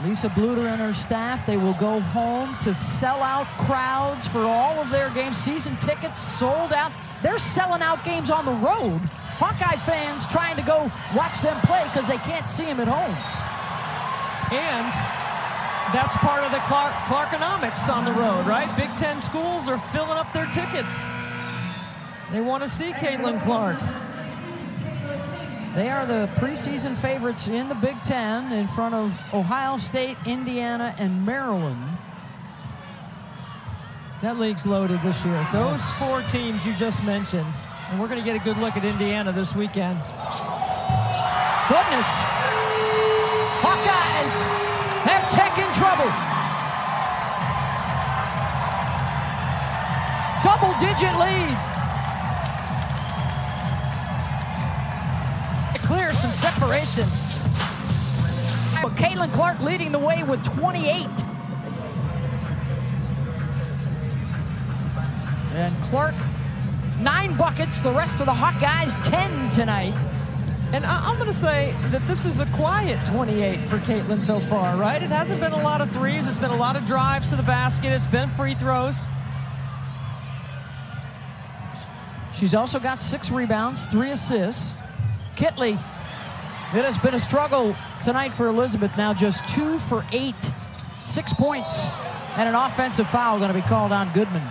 Lisa Bluter and her staff, they will go home to sell out crowds for all of their games. Season tickets sold out. They're selling out games on the road. Hawkeye fans trying to go watch them play because they can't see them at home. And that's part of the Clarkonomics on the road, right? Big Ten schools are filling up their tickets. They want to see Caitlin Clark. They are the preseason favorites in the Big Ten in front of Ohio State, Indiana, and Maryland. That league's loaded this year. Those 4 teams you just mentioned, and we're going to get a good look at Indiana this weekend. Goodness. Hawkeyes have Tech in trouble. Double-digit lead. Clear some separation. But Caitlin Clark leading the way with 28. And Clark, 9 buckets. The rest of the Hawkeyes, 10 tonight. And I'm going to say that this is a quiet 28 for Caitlin so far, right? It hasn't been a lot of threes. It's been a lot of drives to the basket. It's been free throws. She's also got 6 rebounds, 3 assists. Kitley, it has been a struggle tonight for Elizabeth. Now just 2 for 8, 6 points, and an offensive foul going to be called on Goodman.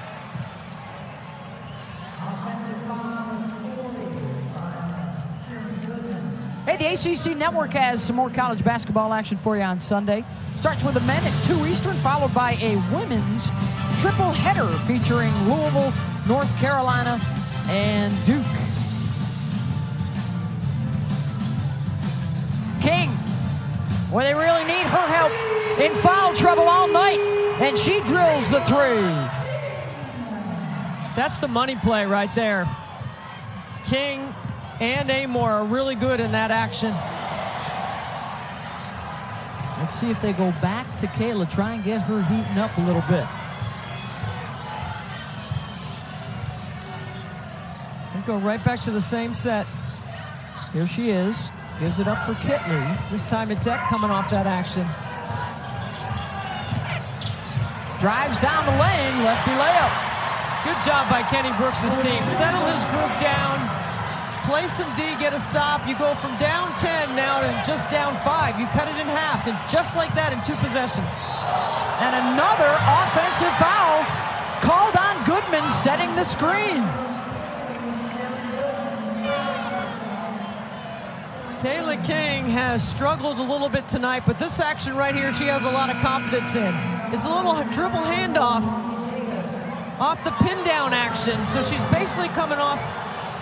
Hey, the ACC Network has some more college basketball action for you on Sunday. Starts with the men at 2 Eastern, followed by a women's triple header featuring Louisville, North Carolina, and Duke. King, well, they really need her help, in foul trouble all night, and she drills the 3. That's the money play right there. King and Amor are really good in that action. Let's see if they go back to Kayla, try and get her heating up a little bit. And go right back to the same set. Here she is. Gives it up for Kitley. This time it's Eck coming off that action. Drives down the lane, lefty layup. Good job by Kenny Brooks' team. Settle his group down, play some D, get a stop. You go from down 10 now to just down 5. You cut it in half, and just like that in 2 possessions. And another offensive foul called on Goodman, setting the screen. Kayla King has struggled a little bit tonight, but this action right here she has a lot of confidence in. It's a little dribble handoff off the pin down action. So she's basically coming off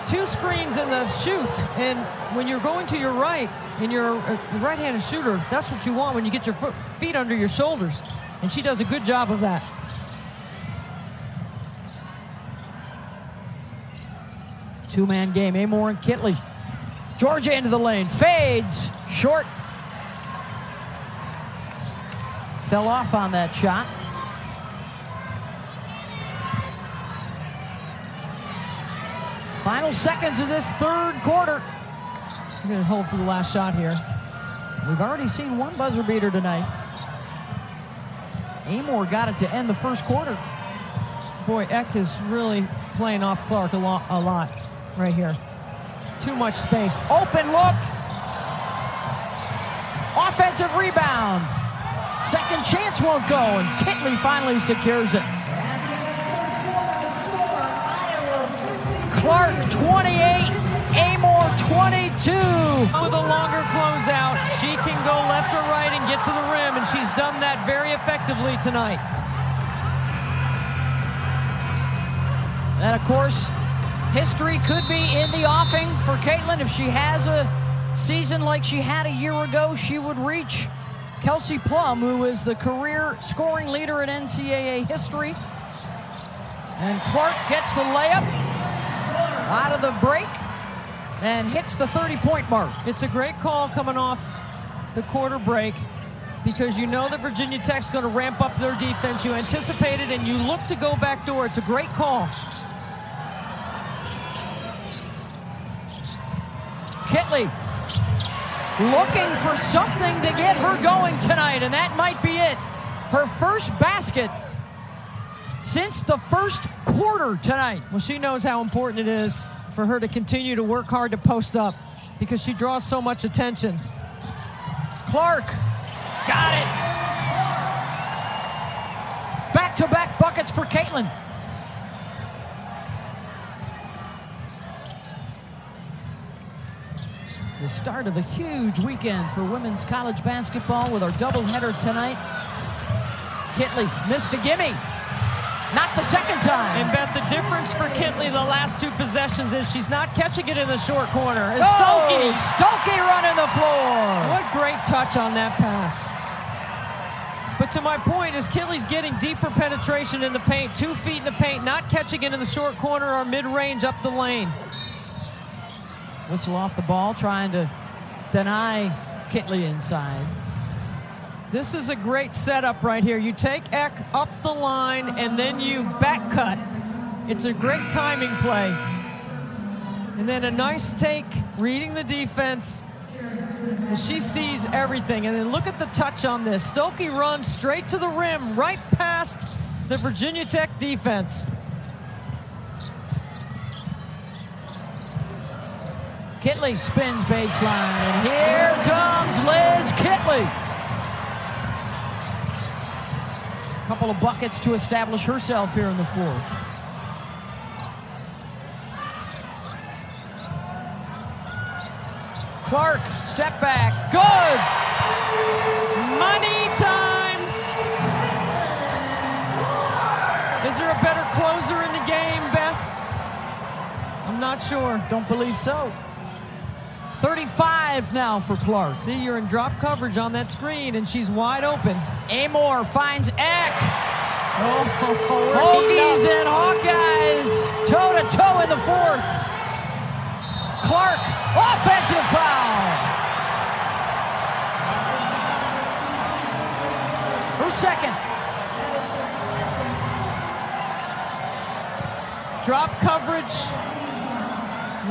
2 screens in the shoot. And when you're going to your right, and you're a right-handed shooter, that's what you want when you get your feet under your shoulders. And she does a good job of that. Two-man game, Amor and Kitley. Georgia into the lane, fades, short. Fell off on that shot. Final seconds of this 3rd quarter. We're going to hold for the last shot here. We've already seen 1 buzzer beater tonight. Amor got it to end the 1st quarter. Boy, Eck is really playing off Clark a lot right here. Too much space. Open look. Offensive rebound. Second chance won't go, and Kitley finally secures it. Clark 28, Amor 22. With a longer closeout, she can go left or right and get to the rim, and she's done that very effectively tonight. And of course, history could be in the offing for Caitlin. If she has a season like she had a year ago, she would reach Kelsey Plum, who is the career scoring leader in NCAA history. And Clark gets the layup out of the break and hits the 30-point mark. It's a great call coming off the quarter break, because you know that Virginia Tech's going to ramp up their defense. You anticipate it, and you look to go back door. It's a great call. Kitley looking for something to get her going tonight, and that might be it. Her first basket since the 1st quarter tonight. Well, she knows how important it is for her to continue to work hard to post up, because she draws so much attention. Clark got it. Back-to-back buckets for Caitlin. The start of a huge weekend for women's college basketball with our doubleheader tonight. Kitley missed a gimme. Not the the second time. And Beth, the difference for Kitley the last 2 possessions is she's not catching it in the short corner. It's Oh, Stokey. Stokey running the floor. What great touch on that pass. But to my point is Kitley's getting deeper penetration in the paint, 2 feet in the paint, not catching it in the short corner or mid-range up the lane. Whistle off the ball, trying to deny Kitley inside. This is a great setup right here. You take Eck up the line and then you back cut. It's a great timing play. And then a nice take, reading the defense. And she sees everything. And then look at the touch on this. Stokey runs straight to the rim, right past the Virginia Tech defense. Kitley spins baseline, and here comes Liz Kitley. Couple of buckets to establish herself here in the fourth. Clark, step back, good! Money time! Is there a better closer in the game, Beth? I'm not sure. Don't believe so. 35 now for Clark. See, you're in drop coverage on that screen, and she's wide open. Amor finds Eck. Oh, Hokies and Hawkeyes toe-to-toe in the fourth. Clark, offensive foul. Her second. Drop coverage.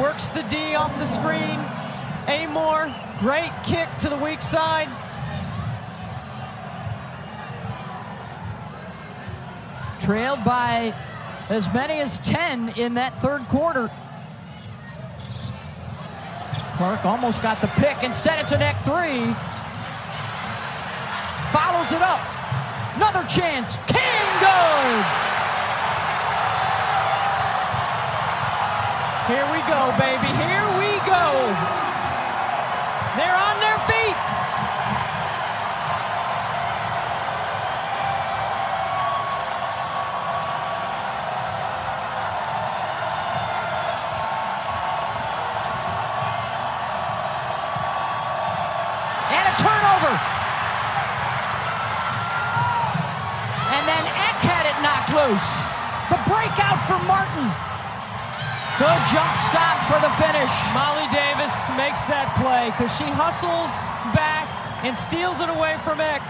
Works the D off the screen. Amor, great kick to the weak side. Trailed by as many as 10 in that third quarter. Clark almost got the pick. Instead, it's an Eck three. Follows it up. Another chance. King, good. Here we go, baby. Here we go. They're on their feet. And a turnover. And then Eck had it knocked loose. The breakout for Martin. Good jump stop for the finish. Molly Davis makes that play because she hustles back and steals it away from Eck.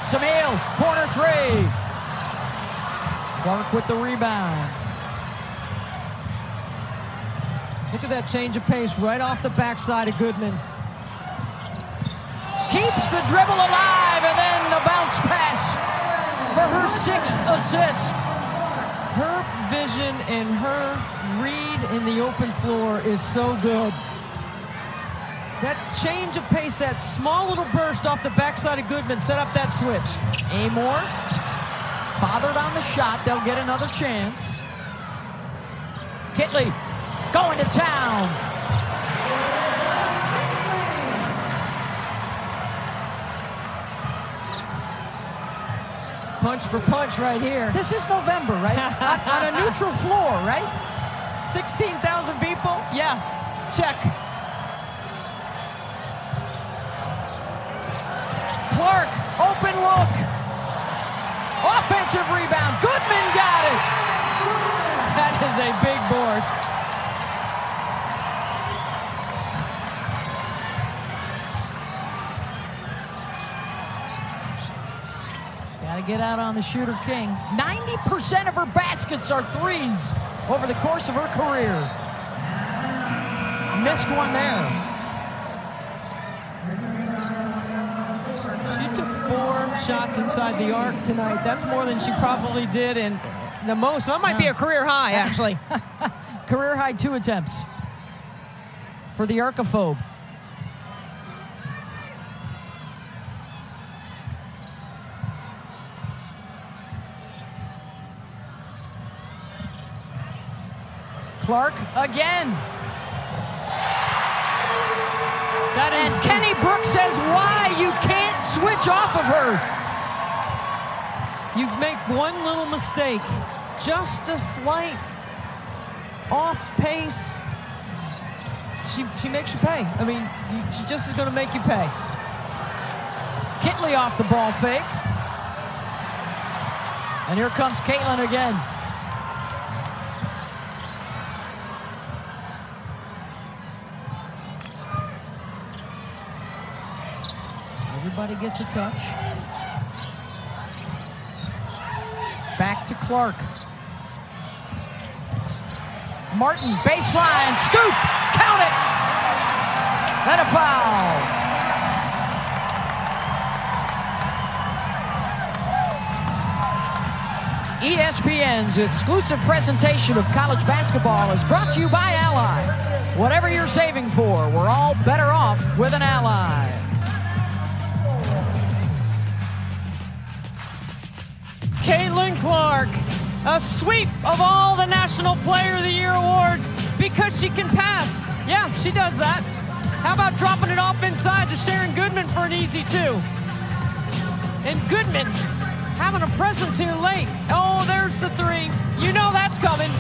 Samil, corner three. Clark with the rebound. Look at that change of pace right off the backside of Goodman. Keeps the dribble alive, and then the bounce pass for her 6th assist. Her vision and her read in the open floor is so good. That change of pace, that small little burst off the backside of Goodman set up that switch. Amor bothered on the shot. They'll get another chance. Kitley going to town. Punch for punch right here. This is November, right? on a neutral floor, right? 16,000 people? Yeah, check. Clark, open look. Offensive rebound. Goodman got it. That is a big board. Got to get out on the shooter king. 90% of her baskets are threes over the course of her career. Missed one there. She took 4 shots inside the arc tonight. That's more than she probably did in the most. That might be a career high, actually. Career high 2 attempts for the Archiphobe. Clark again. That is, And Kenny Brooks says why you can't switch off of her. you make one little mistake, just a slight off pace. She makes you pay. I mean, she just is going to make you pay. Kitley off the ball fake. And here comes Caitlin again. Everybody gets a touch. Back to Clark. Martin, baseline, scoop, count it. And a foul. ESPN's exclusive presentation of college basketball is brought to you by Ally. Whatever you're saving for, we're all better off with an Ally. Caitlin Clark, a sweep of all the National Player of the Year awards because she can pass. Yeah, she does that. How about dropping it off inside to Sharon Goodman for an easy 2? And Goodman having a presence here late. Oh, there's the 3. You know that's coming.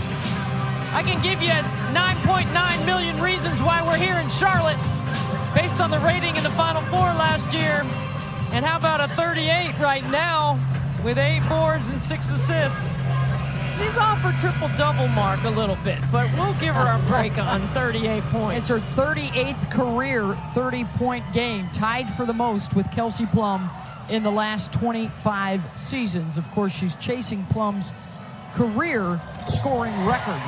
I can give you 9.9 million reasons why we're here in Charlotte based on the rating in the Final Four last year. And how about a 38 right now with 8 boards and 6 assists? She's off her triple-double mark a little bit, but we'll give her a break on 38 points. It's her 38th career 30-point game, tied for the most with Kelsey Plum in the last 25 seasons. Of course, she's chasing Plum's career scoring record.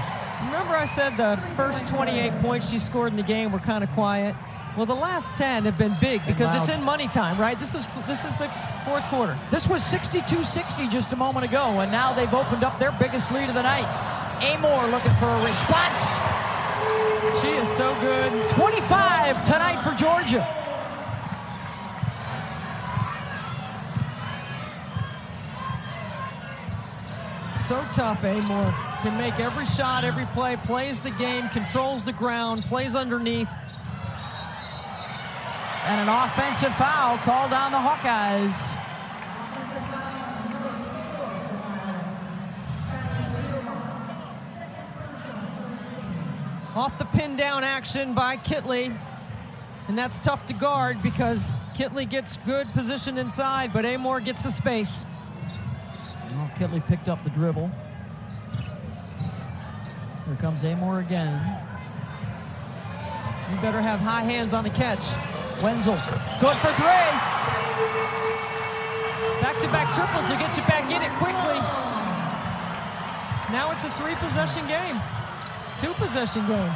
Remember I said the first 28 points she scored in the game were kind of quiet? Well, the last 10 have been big because it's in money time, right? This is the fourth quarter. This was 62-60 just a moment ago, and now they've opened up their biggest lead of the night. Amor looking for a response. She is so good. 25 tonight for Georgia. So tough, Amor. Can make every shot, every play, plays the game, controls the ground, plays underneath. And an offensive foul called on the Hawkeyes. Off the pin down action by Kitley. And that's tough to guard because Kitley gets good position inside, but Amor gets the space. Well, Kitley picked up the dribble. Here comes Amor again. You better have high hands on the catch. Wenzel, good for 3. Back-to-back triples will get you back in it quickly. Now it's a 3-possession game. 2-possession game.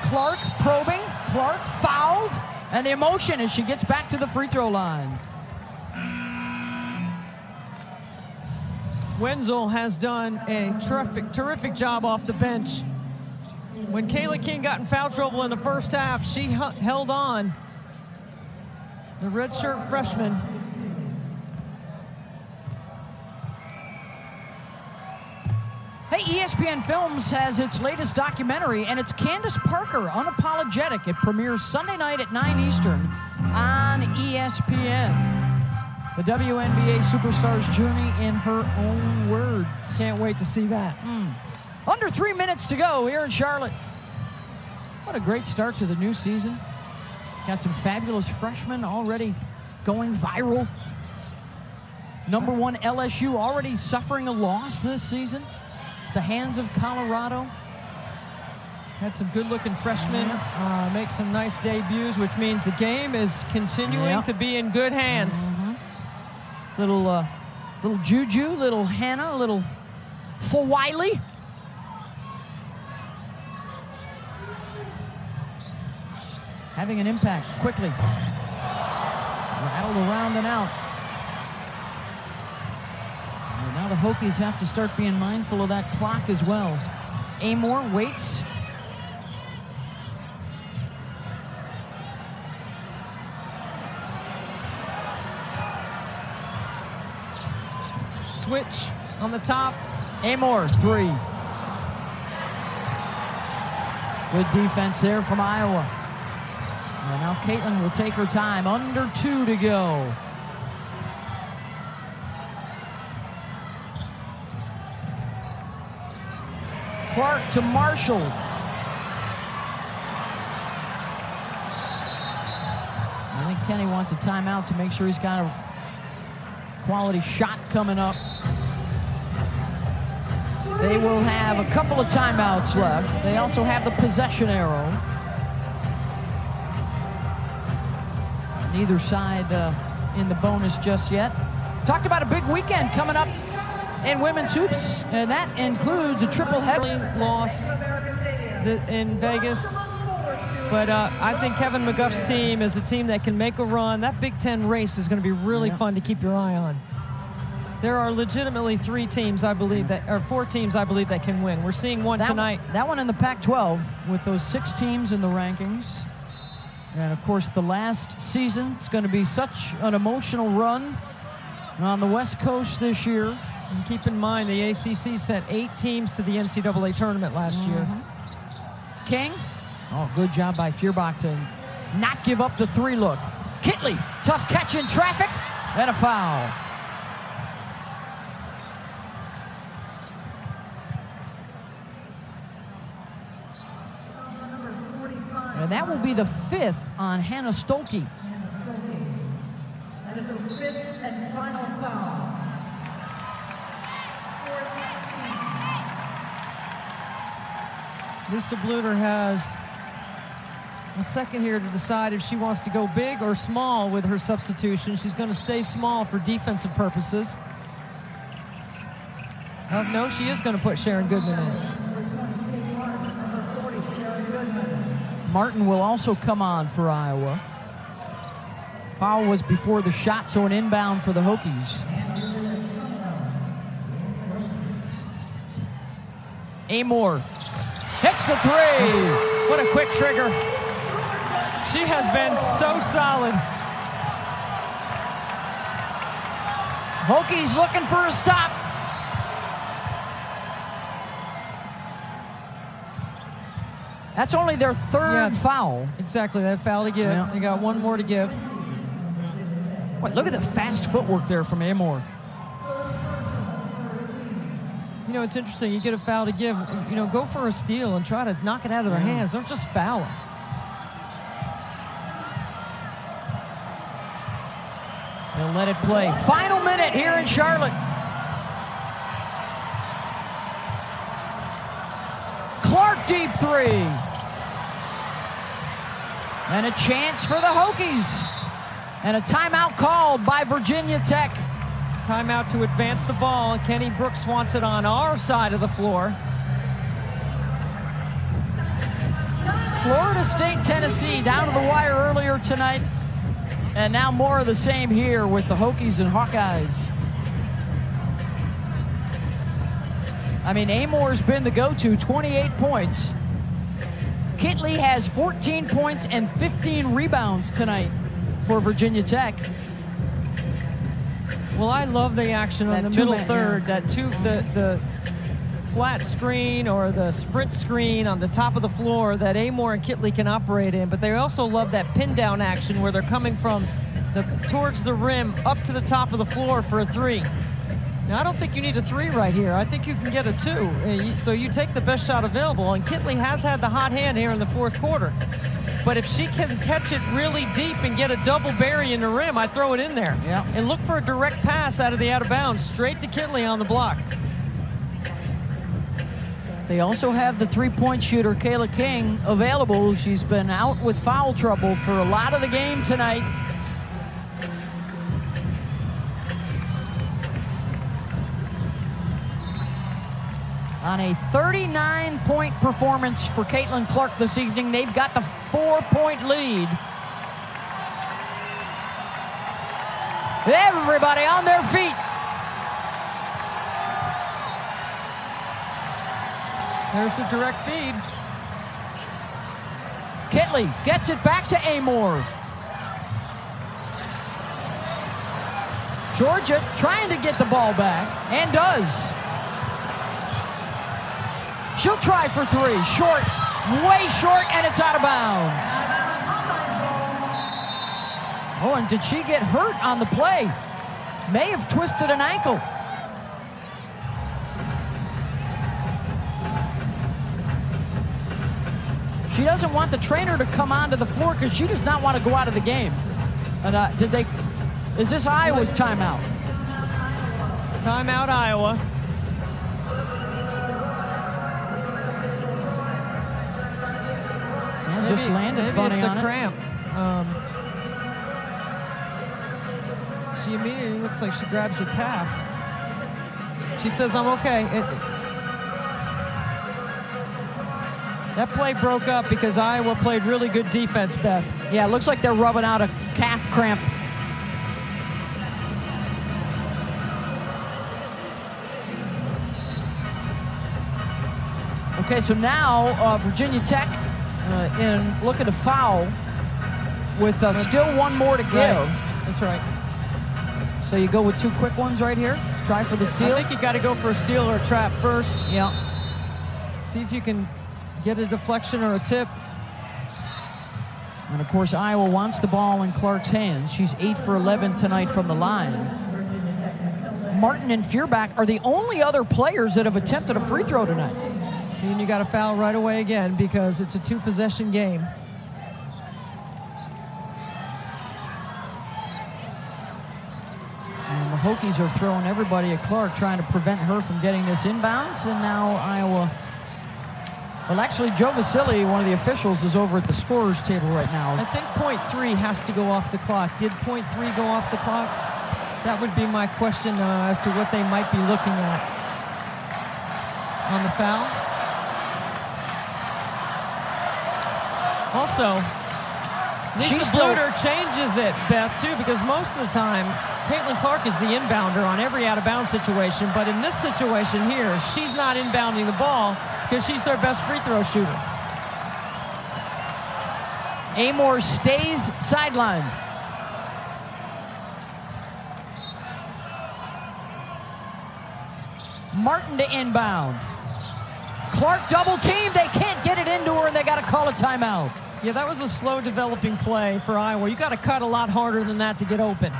Clark probing, Clark fouled, and the emotion as she gets back to the free throw line. Wenzel has done a terrific job off the bench. When Kayla King got in foul trouble in the first half, she held on. The redshirt freshman. Hey, ESPN Films has its latest documentary, and it's Candace Parker, Unapologetic. It premieres Sunday night at 9 Eastern on ESPN. The WNBA superstar's journey in her own words. Can't wait to see that. Under 3 minutes to go here in Charlotte. What a great start to the new season. Got some fabulous freshmen already going viral. Number 1 LSU already suffering a loss this season. The hands of Colorado. Had some good-looking freshmen make some nice debuts, which means the game is continuing to be in good hands. Little Juju, little Hannah, little Fulwiley. Having an impact quickly. Rattled around and out. And now the Hokies have to start being mindful of that clock as well. Amor waits. Switch on the top. Amor, 3. Good defense there from Iowa. And now Caitlin will take her time. Under 2 to go. Clark to Marshall. I think Kenny wants a timeout to make sure he's got a quality shot coming up. They will have a couple of timeouts left. They also have the possession arrow. Neither side in the bonus just yet. Talked about a big weekend coming up in women's hoops, and that includes a triple header loss in Vegas. But I think Kevin McGuff's team is a team that can make a run. That Big Ten race is going to be really fun to keep your eye on. There are legitimately 3 teams, I believe, or 4 teams, I believe, that can win. We're seeing one tonight. That one in the Pac-12 with those 6 teams in the rankings. And, of course, the last season, it's going to be such an emotional run on the West Coast this year. And keep in mind, the ACC sent 8 teams to the NCAA tournament last year. King. Oh, good job by Feuerbach to not give up the 3 look. Kitley, tough catch in traffic, and a foul. And that will be the 5th on Hannah Stolke. That is her 5th and final foul. Lisa Bluter has a second here to decide if she wants to go big or small with her substitution. She's going to stay small for defensive purposes. No, she is going to put Sharon Goodman in. Martin will also come on for Iowa. Foul was before the shot, so an inbound for the Hokies. Amor hits the 3. What a quick trigger. She has been so solid. Hokies looking for a stop. That's only their 3rd foul. Exactly, that foul to give. Yeah. They got 1 more to give. Wait, look at the fast footwork there from Amor. You know, it's interesting. You get a foul to give. You know, go for a steal and try to knock it out of their hands. Don't just foul them. They'll let it play. Final minute here in Charlotte. Clark deep 3. And a chance for the Hokies. And a timeout called by Virginia Tech. Timeout to advance the ball. Kenny Brooks wants it on our side of the floor. Florida State, Tennessee, down to the wire earlier tonight. And now more of the same here with the Hokies and Hawkeyes. I mean, Amor's been the go-to, 28 points. Kitley has 14 points and 15 rebounds tonight for Virginia Tech. Well, I love the action on the middle third. The flat screen or the sprint screen on the top of the floor that Amor and Kitley can operate in, but they also love that pin down action where they're coming from towards the rim up to the top of the floor for a 3. Now, I don't think you need a 3 right here. I think you can get a 2. So you take the best shot available, and Kitley has had the hot hand here in the 4th quarter. But if she can catch it really deep and get a double bury in the rim, I throw it in there. Yeah. And look for a direct pass out of the out of bounds, straight to Kitley on the block. They also have the 3-point shooter, Kayla King, available. She's been out with foul trouble for a lot of the game tonight. On a 39-point performance for Caitlin Clark this evening, they've got the 4-point lead. Everybody on their feet. There's the direct feed. Kitley gets it back to Amor. Georgia trying to get the ball back, and does. She'll try for three. Short, way short, and it's out of bounds. Oh, and did she get hurt on the play? May have twisted an ankle. She doesn't want the trainer to come onto the floor because she does not want to go out of the game. And is this Iowa's timeout? Timeout, Iowa. Yeah, just landed maybe funny it's on a it. cramp. She immediately looks like she grabs her calf. She says, I'm okay. That play broke up because Iowa played really good defense, Beth. Yeah, it looks like they're rubbing out a calf cramp. Okay, so now Virginia Tech looking to foul with still one more to give. Right. That's right. So you go with two quick ones right here. Try for the steal. I think you got to go for a steal or a trap first. Yeah. See if you can get a deflection or a tip. And of course, Iowa wants the ball in Clark's hands. She's 8 for 11 tonight from the line. Martin and Feuerbach are the only other players that have attempted a free throw tonight. See, and you got to foul right away again because it's a two-possession game. And the Hokies are throwing everybody at Clark, trying to prevent her from getting this inbounds. And now Iowa. Well, actually, Joe Vasili, one of the officials, is over at the scorer's table right now. I think .3 has to go off the clock. Did .3 go off the clock? That would be my question as to what they might be looking at on the foul. Also, Lisa Bluder changes it, Beth, too, because most of the time, Caitlin Clark is the inbounder on every out-of-bounds situation, but in this situation here, she's not inbounding the ball because she's their best free throw shooter. Amor stays sidelined. Martin to inbound. Clark double team. They can't get it into her, and they got to call a timeout. Yeah, that was a slow developing play for Iowa. You got to cut a lot harder than that to get open.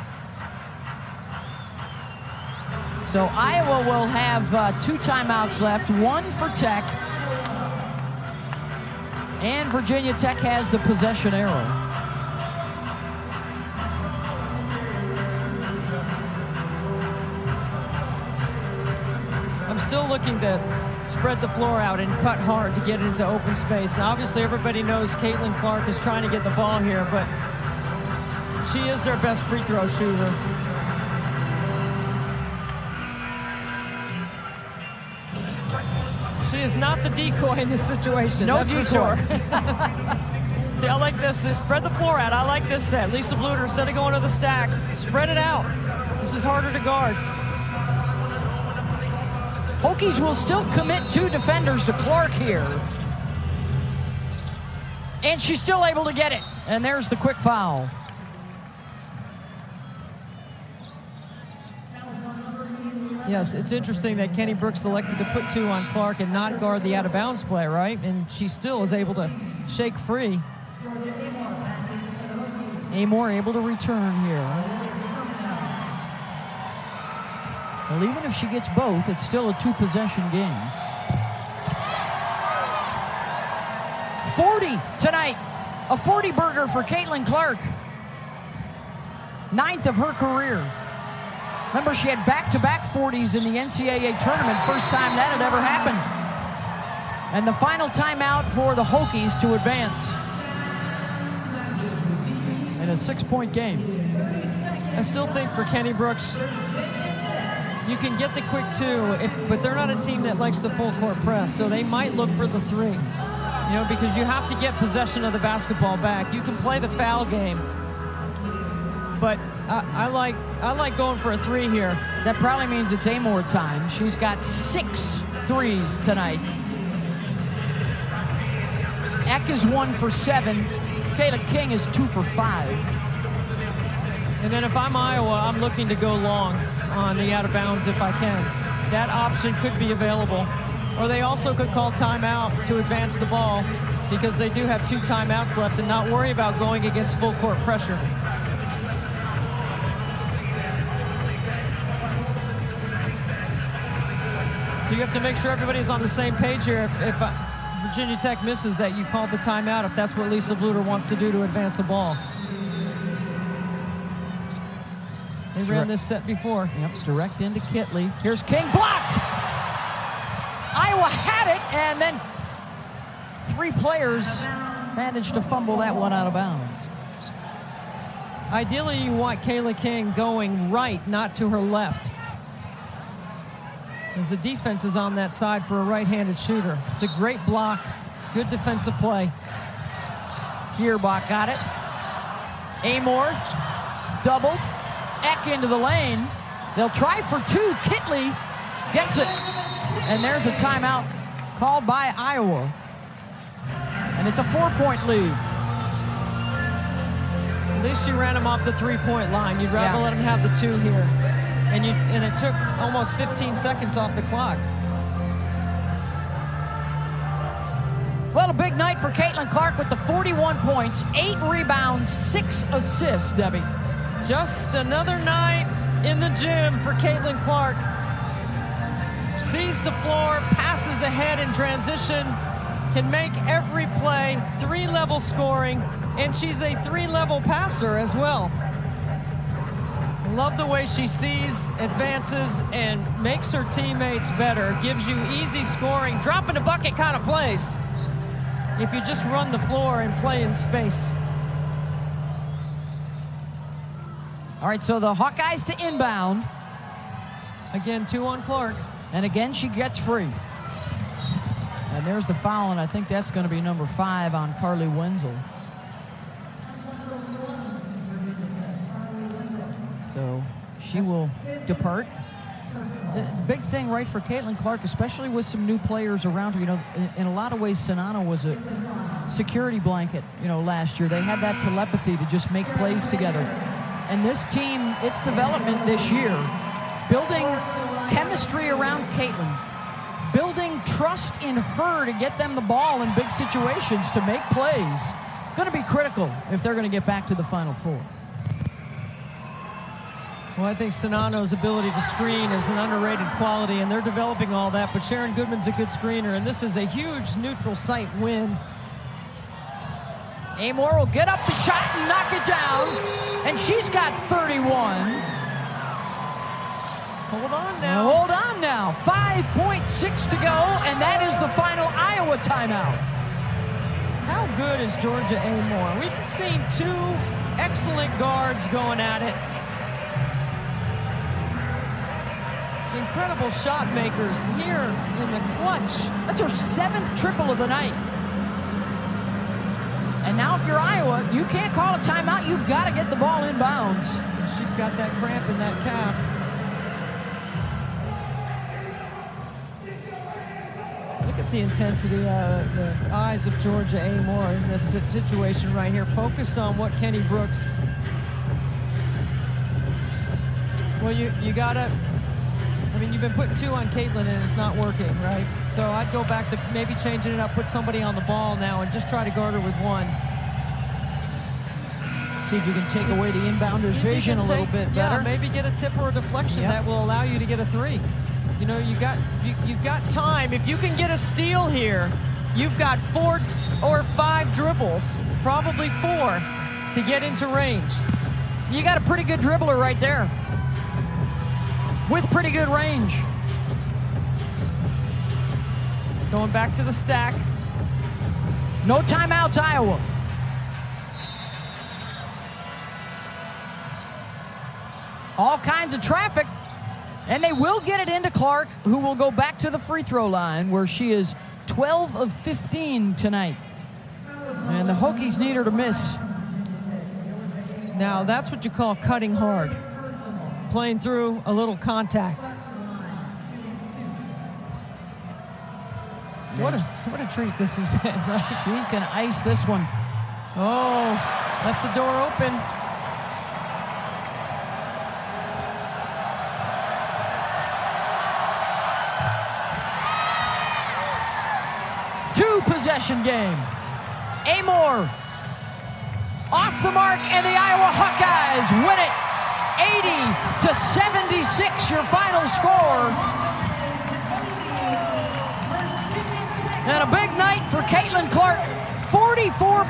So Iowa will have 2 timeouts left, one for Tech. And Virginia Tech has the possession arrow. I'm still looking to spread the floor out and cut hard to get into open space. And obviously everybody knows Caitlin Clark is trying to get the ball here, but she is their best free throw shooter. She is not the decoy in this situation. No that's decoy. for sure. See, I like this. Spread the floor out. I like this set. Lisa Bluder, instead of going to the stack, spread it out. This is harder to guard. Hokies will still commit 2 defenders to Clark here. And she's still able to get it. And there's the quick foul. Yes, it's interesting that Kenny Brooks elected to put 2 on Clark and not guard the out-of-bounds play, right? And she still is able to shake free. Amor able to return here. Well, even if she gets both, it's still a 2-possession game. 40 tonight. A 40 burger for Caitlin Clark. 9th of her career. Remember, she had back-to-back 40s in the NCAA tournament. First time that had ever happened. And the final timeout for the Hokies to advance in a 6-point game. I still think for Kenny Brooks, you can get the quick 2, but they're not a team that likes to full-court press, so they might look for the 3. You know, because you have to get possession of the basketball back. You can play the foul game, but I like going for a 3 here. That probably means it's Amor time. She's got 6 threes tonight. Eck is 1 for 7. Kayla King is 2 for 5. And then if I'm Iowa, I'm looking to go long on the out of bounds if I can. That option could be available. Or they also could call timeout to advance the ball because they do have 2 timeouts left and not worry about going against full court pressure. So you have to make sure everybody's on the same page here. If Virginia Tech misses that, you call the timeout if that's what Lisa Bluder wants to do to advance the ball. They ran this set before. Yep, direct into Kitley. Here's King, blocked! Iowa had it, and then 3 players managed to fumble that one out of bounds. Ideally, you want Kayla King going right, not to her left, as the defense is on that side for a right-handed shooter. It's a great block, good defensive play. Feuerbach got it. Amor doubled. Eck into the lane. They'll try for 2. Kitley gets it. And there's a timeout called by Iowa. And it's a 4-point lead. At least you ran them off the 3-point line. You'd rather let them have the 2 here. And it took almost 15 seconds off the clock. Well, a big night for Caitlin Clark with the 41 points, 8 rebounds, 6 assists, Debbie. Just another night in the gym for Caitlin Clark. Sees the floor, passes ahead in transition, can make every play, 3-level scoring, and she's a 3-level passer as well. Love the way she sees, advances, and makes her teammates better. Gives you easy scoring, drop in a bucket kind of plays if you just run the floor and play in space. All right, so the Hawkeyes to inbound. Again, 2 on Clark. And again, she gets free. And there's the foul, and I think that's going to be number 5 on Carly Wenzel. So she will depart. Big thing, right, for Caitlin Clark, especially with some new players around her. You know, in a lot of ways, Sonano was a security blanket, you know, last year. They had that telepathy to just make plays together. And this team, its development this year, building chemistry around Caitlin, building trust in her to get them the ball in big situations to make plays, going to be critical if they're going to get back to the Final Four. Well, I think Sonano's ability to screen is an underrated quality, and they're developing all that, but Sharon Goodman's a good screener, and this is a huge neutral site win. Amor will get up the shot and knock it down, and she's got 31. Hold on now. Hold on now. 5.6 to go, and that is the final Iowa timeout. How good is Georgia Amor? We've seen 2 excellent guards going at it. Incredible shot makers here in the clutch. That's her 7th triple of the night. And now if you're Iowa, you can't call a timeout. You've got to get the ball inbounds. She's got that cramp in that calf. Look at the intensity, the eyes of Georgia Amor in this situation right here, focused on what Kenny Brooks. Well, you gotta, I mean, you've been putting 2 on Caitlin and it's not working, right? So I'd go back to maybe changing it up, put somebody on the ball now and just try to guard her with 1. See if you can take away the inbounder's vision a little bit better. Yeah, maybe get a tip or a deflection that will allow you to get a 3. You know, you've got time. If you can get a steal here, you've got 4 or 5 dribbles, probably 4, to get into range. You got a pretty good dribbler right there with pretty good range. Going back to the stack. No timeouts, Iowa. All kinds of traffic, and they will get it into Clark, who will go back to the free throw line, where she is 12 of 15 tonight. And the Hokies need her to miss. Now, that's what you call cutting hard. Playing through a little contact. What a treat this has been, right? She can ice this one. Oh, left the door open. possession game. Amor off the mark, and the Iowa Hawkeyes win it 80-76, your final score. And a big night for Caitlin Clark, 44